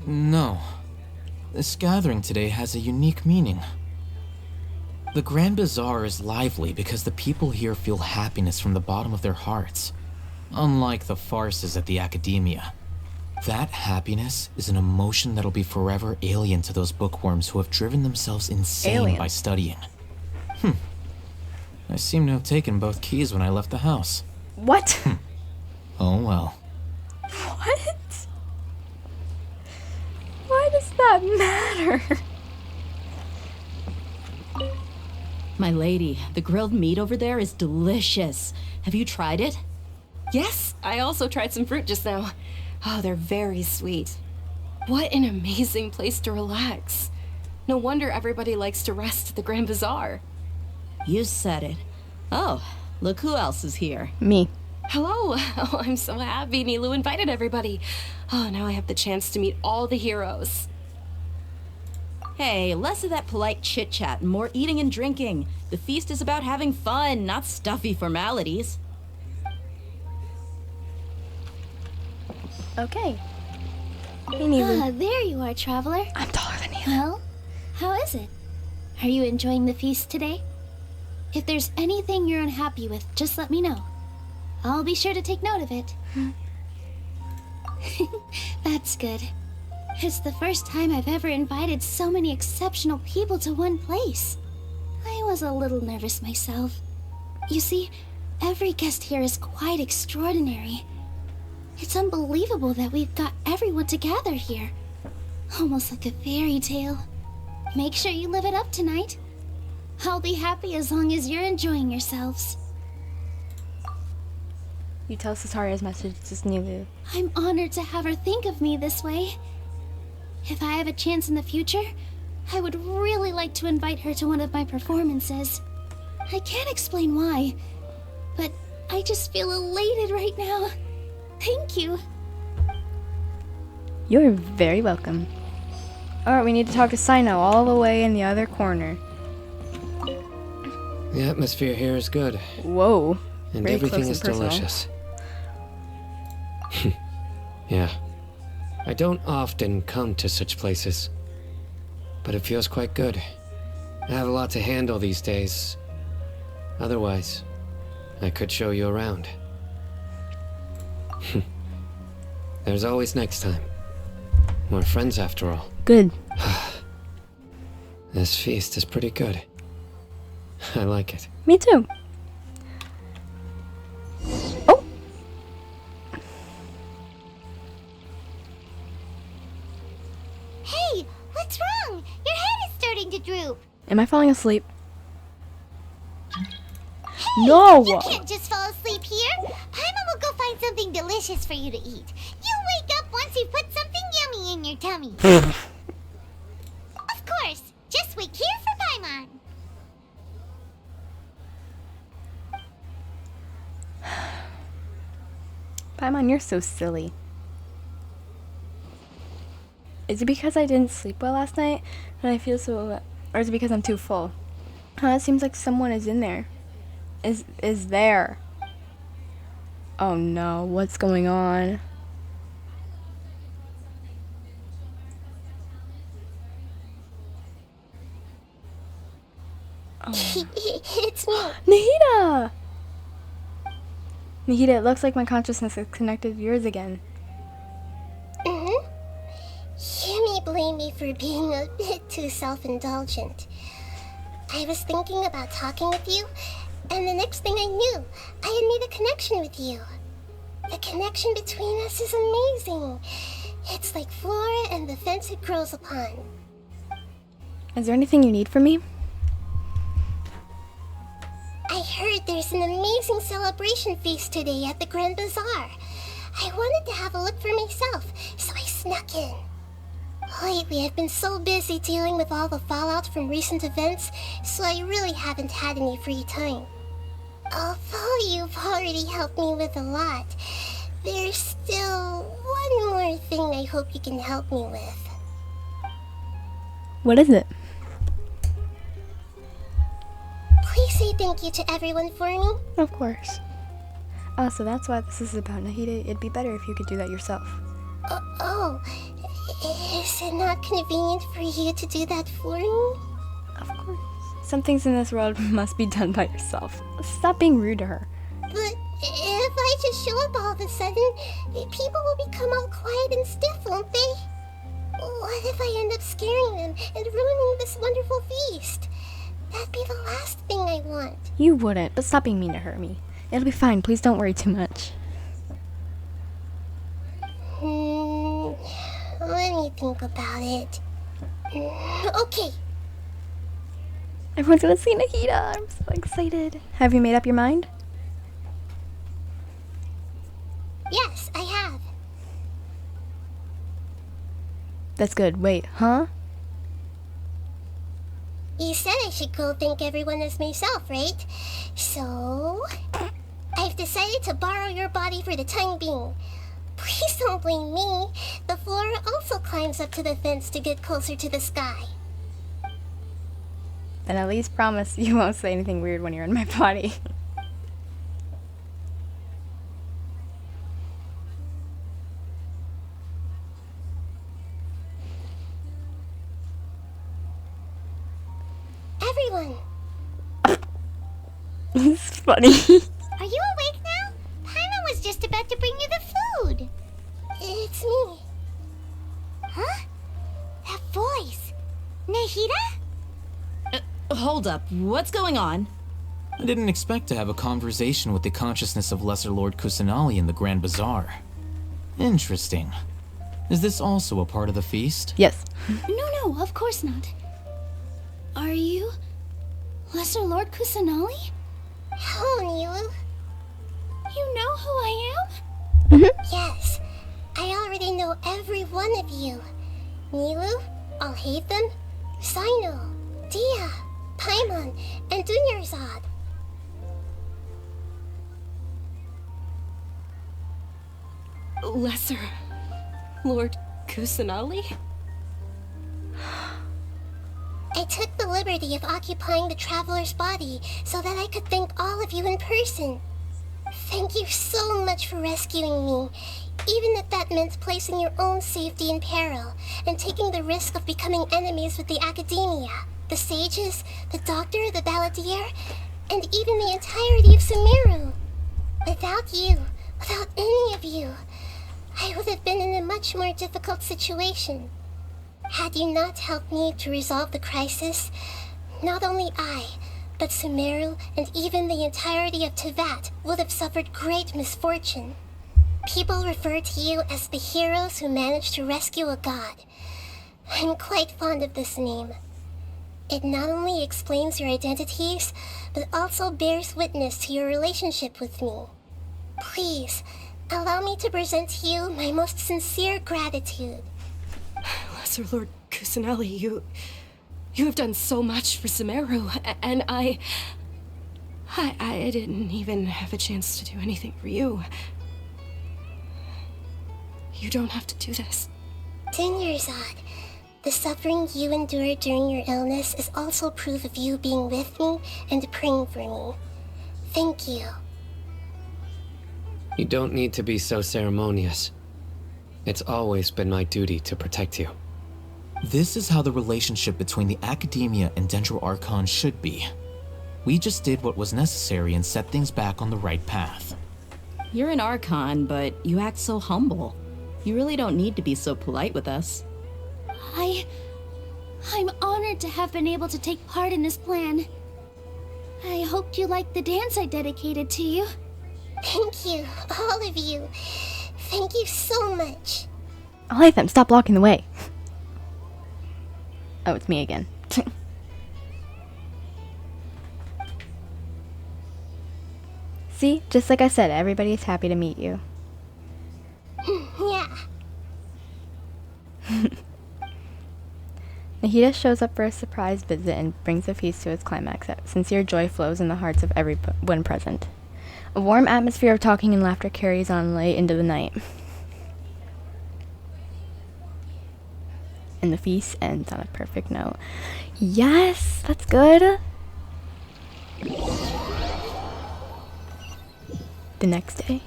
No. This gathering today has a unique meaning. The Grand Bazaar is lively because the people here feel happiness from the bottom of their hearts, unlike the farces at the Academia. That happiness is an emotion that'll be forever alien to those bookworms who have driven themselves insane by studying. I seem to have taken both keys when I left the house. What? Oh well. What? Why does that matter? My lady, the grilled meat over there is delicious. Have you tried it? Yes, I also tried some fruit just now. Oh, they're very sweet. What an amazing place to relax. No wonder everybody likes to rest at the Grand Bazaar. You said it. Oh, look who else is here. Me. Hello. Oh, I'm so happy Nilu invited everybody. Oh, now I have the chance to meet all the heroes. Hey, less of that polite chit-chat and more eating and drinking. The feast is about having fun, not stuffy formalities. Okay. Hey, Nilu. There you are, traveler. I'm taller than you. Well, how is it? Are you enjoying the feast today? If there's anything you're unhappy with, just let me know. I'll be sure to take note of it. That's good. It's the first time I've ever invited so many exceptional people to one place. I was a little nervous myself. You see, every guest here is quite extraordinary. It's unbelievable that we've got everyone together here. Almost like a fairy tale. Make sure you live it up tonight. I'll be happy as long as you're enjoying yourselves. You tell Sataria's message to Nilu. I'm honored to have her think of me this way. If I have a chance in the future, I would really like to invite her to one of my performances. I can't explain why, but I just feel elated right now. Thank you. You're very welcome. Alright, we need to talk to Sino all the way in the other corner. The atmosphere here is good. Whoa. And Very everything close is and personal. delicious. Yeah. I don't often come to such places, but it feels quite good. I have a lot to handle these days. Otherwise, I could show you around. There's always next time. We're friends after all. Good. This feast is pretty good. I like it. Me too. Oh! Hey, what's wrong? Your head is starting to droop. Am I falling asleep? Hey, No! You can't just fall asleep here. Paimon will go find something delicious for you to eat. You'll wake up once you put something yummy in your tummy. Of course. Just wait here for Paimon. Paimon, you're so silly. Is it because I didn't sleep well last night and I feel so... Or is it because I'm too full? It seems like someone is in there. Is there. Oh no, what's going on? Oh. It's me. Nahida! Nahida, it looks like my consciousness is connected to yours again. Mm-hmm. You may blame me for being a bit too self-indulgent. I was thinking about talking with you, and the next thing I knew, I had made a connection with you. The connection between us is amazing. It's like flora and the fence it grows upon. Is there anything you need from me? I heard there's an amazing celebration feast today at the Grand Bazaar. I wanted to have a look for myself, so I snuck in. Lately, I've been so busy dealing with all the fallout from recent events, so I really haven't had any free time. Although you've already helped me with a lot, there's still one more thing I hope you can help me with. What is it? Please say thank you to everyone for me. Of course. Oh, so that's why this is about Nahida. It'd be better if you could do that yourself. Is it not convenient for you to do that for me? Of course. Some things in this world must be done by yourself. Stop being rude to her. But if I just show up all of a sudden, people will become all quiet and stiff, won't they? What if I end up scaring them and ruining this wonderful feast? That'd be the last thing I want. You wouldn't, but stop being mean to her, me. It'll be fine. Please don't worry too much. Let me think about it. Okay. Everyone's gonna see Nahida. I'm so excited. Have you made up your mind? Yes, I have. That's good. Wait, huh? You said I should go thank everyone as myself, right? So, I've decided to borrow your body for the time being. Please don't blame me. The flora also climbs up to the fence to get closer to the sky. Then at least promise you won't say anything weird when you're in my body. Everyone! It's funny. Are you awake now? Paimon was just about to bring you the food. It's me. Huh? That voice. Nahida? Hold up. What's going on? I didn't expect to have a conversation with the consciousness of Lesser Lord Kusanali in the Grand Bazaar. Interesting. Is this also a part of the feast? Yes. No, of course not. Are you Lesser Lord Kusanali? Hello, Nilu. You know who I am? Yes, I already know every one of you. Nilu, Alhaitham, Sino, Dia, Paimon, and Dunyarzad. Lesser Lord Kusanali? I took the liberty of occupying the traveler's body so that I could thank all of you in person. Thank you so much for rescuing me, even if that meant placing your own safety in peril and taking the risk of becoming enemies with the academia, the sages, the doctor, the balladeer, and even the entirety of Sumeru. Without you, without any of you, I would have been in a much more difficult situation. Had you not helped me to resolve the crisis, not only I, but Sumeru and even the entirety of Tevat would have suffered great misfortune. People refer to you as the heroes who managed to rescue a god. I'm quite fond of this name. It not only explains your identities, but also bears witness to your relationship with me. Please, allow me to present to you my most sincere gratitude. Lesser Lord Kusanali, you have done so much for Sumeru, and I didn't even have a chance to do anything for you. You don't have to do this. Dinyarzad, the suffering you endured during your illness is also proof of you being with me and praying for me. Thank you. You don't need to be so ceremonious. It's always been my duty to protect you. This is how the relationship between the Academia and Dendro Archon should be. We just did what was necessary and set things back on the right path. You're an Archon, but you act so humble. You really don't need to be so polite with us. I'm honored to have been able to take part in this plan. I hoped you liked the dance I dedicated to you. Thank you, all of you. Thank you so much. Alhaitham, stop blocking the way. Oh, it's me again. See, just like I said, everybody's happy to meet you. Yeah. Nahida shows up for a surprise visit and brings the feast to its climax. Sincere joy flows in the hearts of everyone present. A warm atmosphere of talking and laughter carries on late into the night. And the feast ends on a perfect note. Yes, that's good. The next day.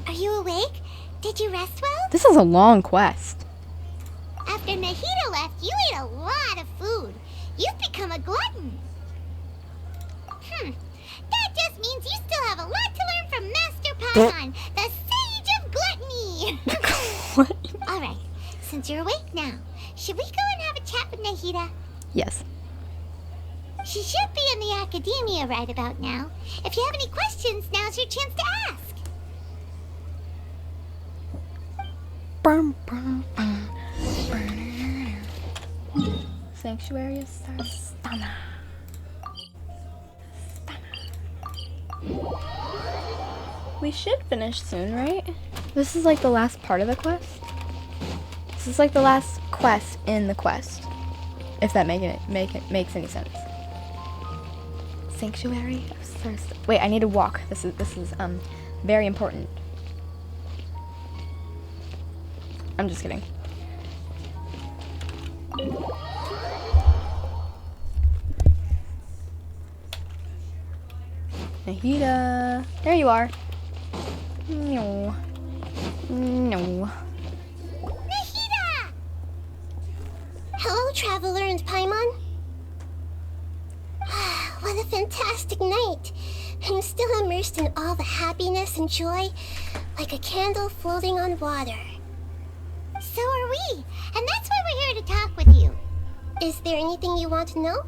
Are you awake? Did you rest well? This is a long quest. After Nahida left, you ate a lot of food. You've become a glutton. That just means you still have a lot to learn from Master Paimon, the Sage of Gluttony. What? Alright, since you're awake now, should we go and have a chat with Nahida? Yes. She should be in the Academia right about now. If you have any questions, now's your chance to ask. Sanctuary of Sarstana. We should finish soon, right? This is like the last part of the quest. This is like the last quest in the quest. If that makes any sense. Sanctuary of Sarstana. Wait, I need to walk. This is very important. I'm just kidding. Nahida, there you are. No. No. Nahida! Hello, Traveler and Paimon. What a fantastic night. I'm still immersed in all the happiness and joy, like a candle floating on water. So are we, and that's why we're here to talk with you. Is there anything you want to know?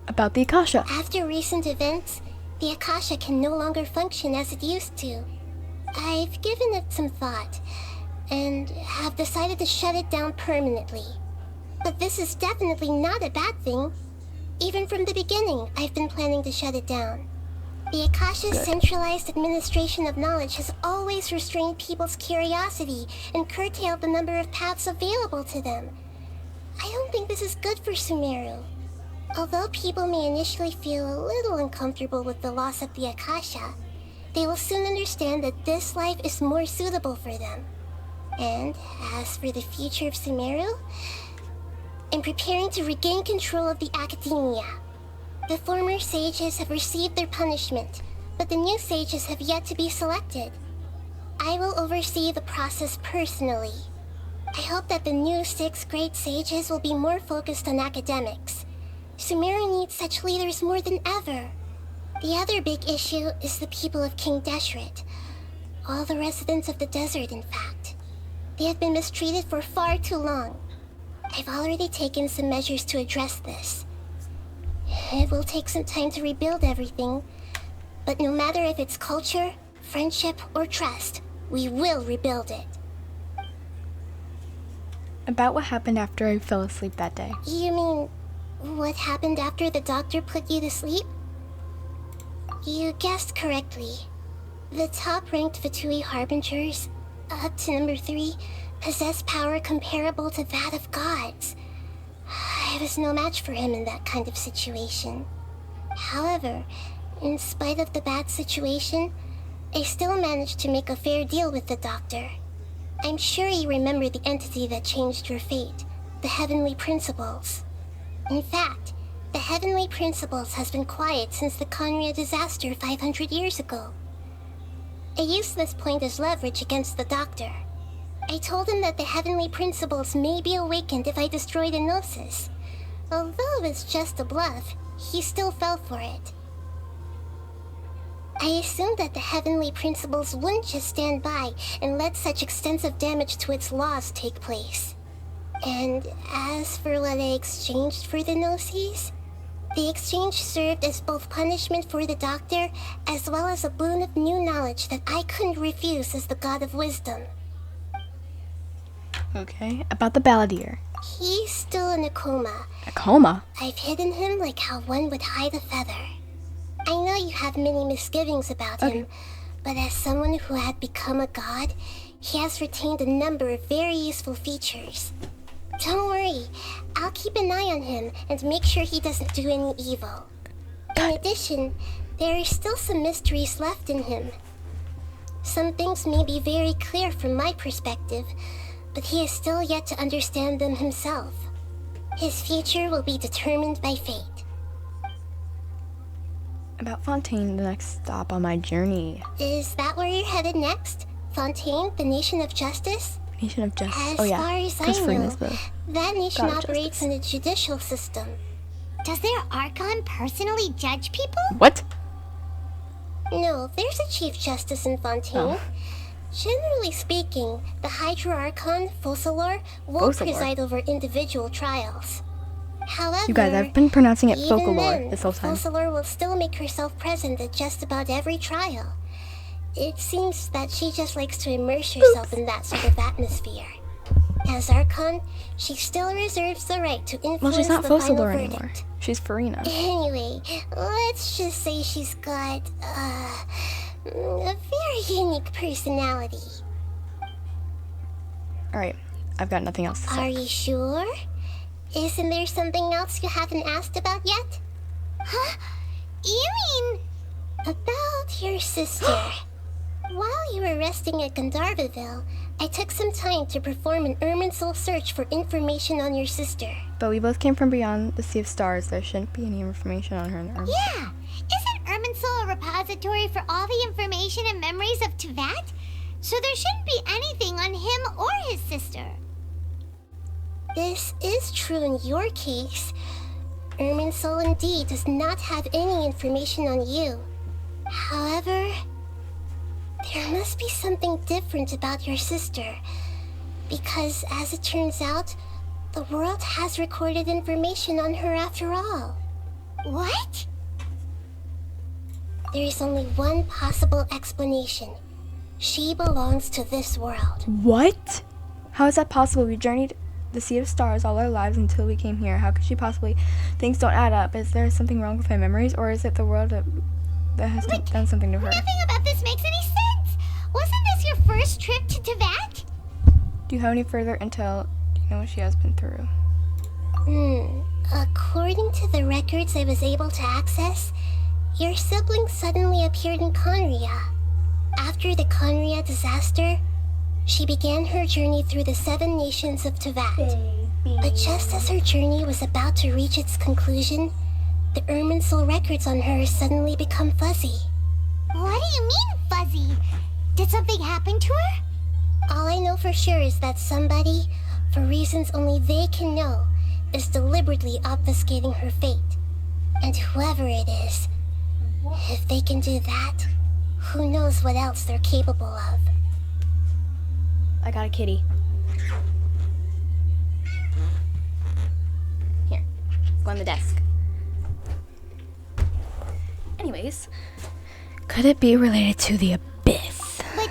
About the Akasha. After recent events, the Akasha can no longer function as it used to. I've given it some thought, and have decided to shut it down permanently. But this is definitely not a bad thing. Even from the beginning, I've been planning to shut it down. The Akasha's centralized administration of knowledge has always restrained people's curiosity and curtailed the number of paths available to them. I don't think this is good for Sumeru. Although people may initially feel a little uncomfortable with the loss of the Akasha, they will soon understand that this life is more suitable for them. And as for the future of Sumeru, I'm preparing to regain control of the Academia. The former sages have received their punishment, but the new sages have yet to be selected. I will oversee the process personally. I hope that the new 6 great sages will be more focused on academics. Sumeru needs such leaders more than ever. The other big issue is the people of King Deshret. All the residents of the desert, in fact. They have been mistreated for far too long. I've already taken some measures to address this. It will take some time to rebuild everything, but no matter if it's culture, friendship, or trust, we will rebuild it. About what happened after I fell asleep that day. You mean, what happened after the doctor put you to sleep? You guessed correctly. The top-ranked Fatui Harbingers, up to number 3, possess power comparable to that of gods. I was no match for him in that kind of situation. However, in spite of the bad situation, I still managed to make a fair deal with the doctor. I'm sure you remember the entity that changed your fate, the Heavenly Principles. In fact, the Heavenly Principles has been quiet since the Conria disaster 500 years ago. I used this point as leverage against the doctor. I told him that the Heavenly Principles may be awakened if I destroy the Gnosis. Although it's just a bluff, he still fell for it. I assumed that the Heavenly Principles wouldn't just stand by and let such extensive damage to its laws take place. And as for what I exchanged for the Gnosis, the exchange served as both punishment for the doctor as well as a boon of new knowledge that I couldn't refuse as the God of Wisdom. Okay, about the Balladeer. He's still in a coma. A coma? I've hidden him like how one would hide a feather. I know you have many misgivings about him, but as someone who had become a god, he has retained a number of very useful features. Don't worry, I'll keep an eye on him and make sure he doesn't do any evil. In addition, there are still some mysteries left in him. Some things may be very clear from my perspective, but he is still yet to understand them himself. His future will be determined by fate. About Fontaine, the next stop on my journey. Is that where you're headed next? Fontaine, the Nation of Justice? Nation of Justice. As Oh yeah, far as Chris I Freeman know, is the that nation God of operates in a judicial system. Does their Archon personally judge people? What? No, there's a Chief Justice in Fontaine. Oh. Generally speaking, the Hydra-Archon, Focalor, won't Focalor? preside over individual trials. However, You guys, I've been pronouncing it even Focalor then, this whole time. Focalor will still make herself present at just about every trial. It seems that she just likes to immerse herself in that sort of atmosphere. As Archon, she still reserves the right to influence Well, she's not the final Focalor verdict. anymore. She's Farina. Anyway, let's just say she's got, a very unique personality. Alright, I've got nothing else to say. Are you sure? Isn't there something else you haven't asked about yet? Huh? You mean... About your sister. While you were resting at Gandharvaville, I took some time to perform an Irminsul search for information on your sister. But we both came from beyond the Sea of Stars. There shouldn't be any information on her in Irminsul. Yeah! Isn't Irminsul a repository for all the information and memories of Tevat? So there shouldn't be anything on him or his sister. This is true in your case. Irminsul indeed does not have any information on you. However, there must be something different about your sister. Because as it turns out, the world has recorded information on her after all. What? There is only one possible explanation. She belongs to this world. What? How is that possible? We journeyed the Sea of Stars all our lives until we came here. How could she possibly... Things don't add up. Is there something wrong with my memories? Or is it the world that has done something to her? Nothing about this makes any sense. Wasn't this your first trip to Tevat? Do you have any further intel? Do you know what she has been through? According to the records I was able to access, your sibling suddenly appeared in Conria. After the Conria disaster, she began her journey through the 7 nations of Tevat. But just as her journey was about to reach its conclusion, the Irminsul records on her suddenly become fuzzy. What do you mean, fuzzy? Did something happen to her? All I know for sure is that somebody, for reasons only they can know, is deliberately obfuscating her fate. And whoever it is, if they can do that, who knows what else they're capable of. I got a kitty. Here. Go on the desk. Anyways, could it be related to the Abyss? But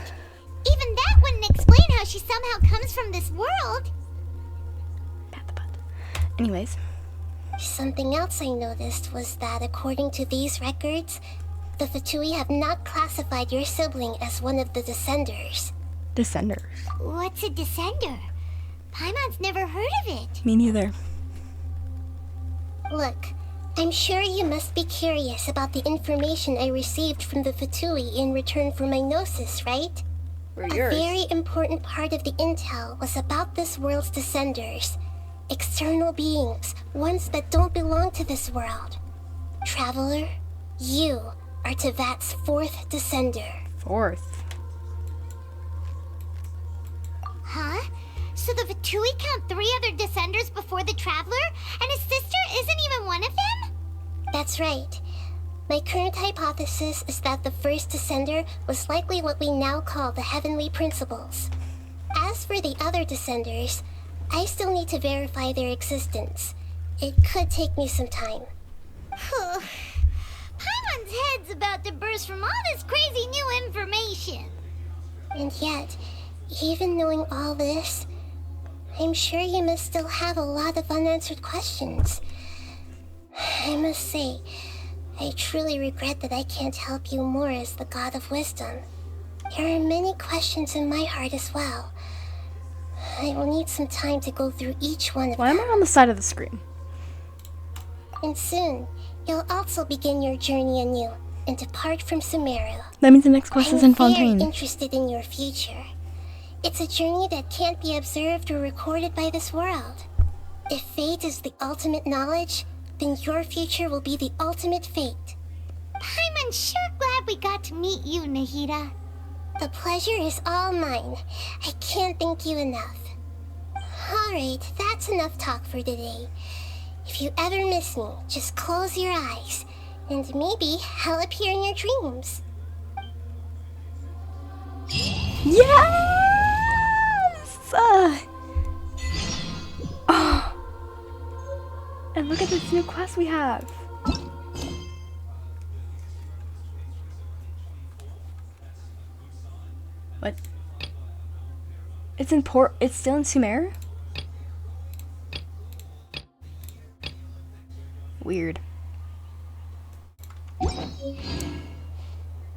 even that wouldn't explain how she somehow comes from this world. Anyways. Something else I noticed was that according to these records, the Fatui have not classified your sibling as one of the Descenders. Descenders. What's a Descender? Paimon's never heard of it. Me neither. Look, I'm sure you must be curious about the information I received from the Fatui in return for my gnosis, right? We're A yours. very important part of the intel was about this world's descenders. External beings, ones that don't belong to this world. Traveler, you are Tevat's 4th descender. 4th. Huh? So the Fatui count 3 other descenders before the Traveler, and his sister isn't even one of them? That's right. My current hypothesis is that the first descender was likely what we now call the Heavenly Principles. As for the other descenders, I still need to verify their existence. It could take me some time. Paimon's head's about to burst from all this crazy new information. And yet, even knowing all this, I'm sure you must still have a lot of unanswered questions. I must say, I truly regret that I can't help you more as the God of Wisdom. There are many questions in my heart as well. I will need some time to go through each one of them. Why am I on the side of the screen? And soon, you'll also begin your journey anew and depart from Sumeru. That means the next quest is in I'm very Fontaine. interested in your future. It's a journey that can't be observed or recorded by this world. If fate is the ultimate knowledge, then your future will be the ultimate fate. I'm sure glad we got to meet you, Nahida. The pleasure is all mine. I can't thank you enough. Alright, that's enough talk for today. If you ever miss me, just close your eyes, and maybe I'll appear in your dreams. Yes! Oh. And look at this new quest we have. What? It's in it's still in Sumer? Weird.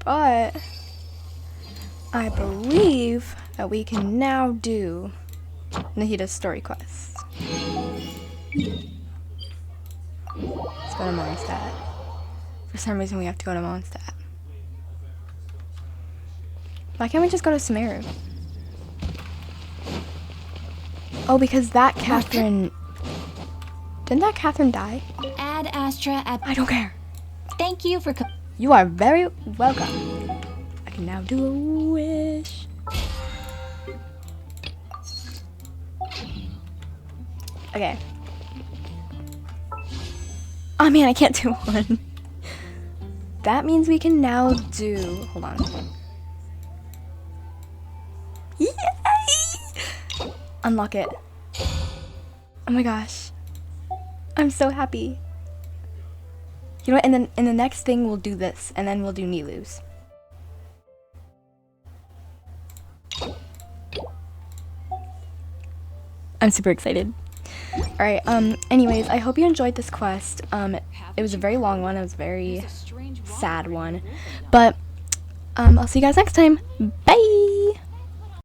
But I believe that we can now do Nahida's story quest. Let's go to Mondstadt. For some reason we have to go to Mondstadt. Why can't we just go to Sumeru? Oh, because that Catherine... Didn't that Catherine die? Ad Astra at... I don't care. Thank you for... You are very welcome. I can now do a wish. Okay. Oh man, I can't do one. That means we can now do... Hold on. Yay! Unlock it. Oh my gosh. I'm so happy. You know what? And then in the next thing we'll do this, and then we'll do Nilu's. I'm super excited. Alright, anyways, I hope you enjoyed this quest. It was a very long one, it was a very sad one. But I'll see you guys next time.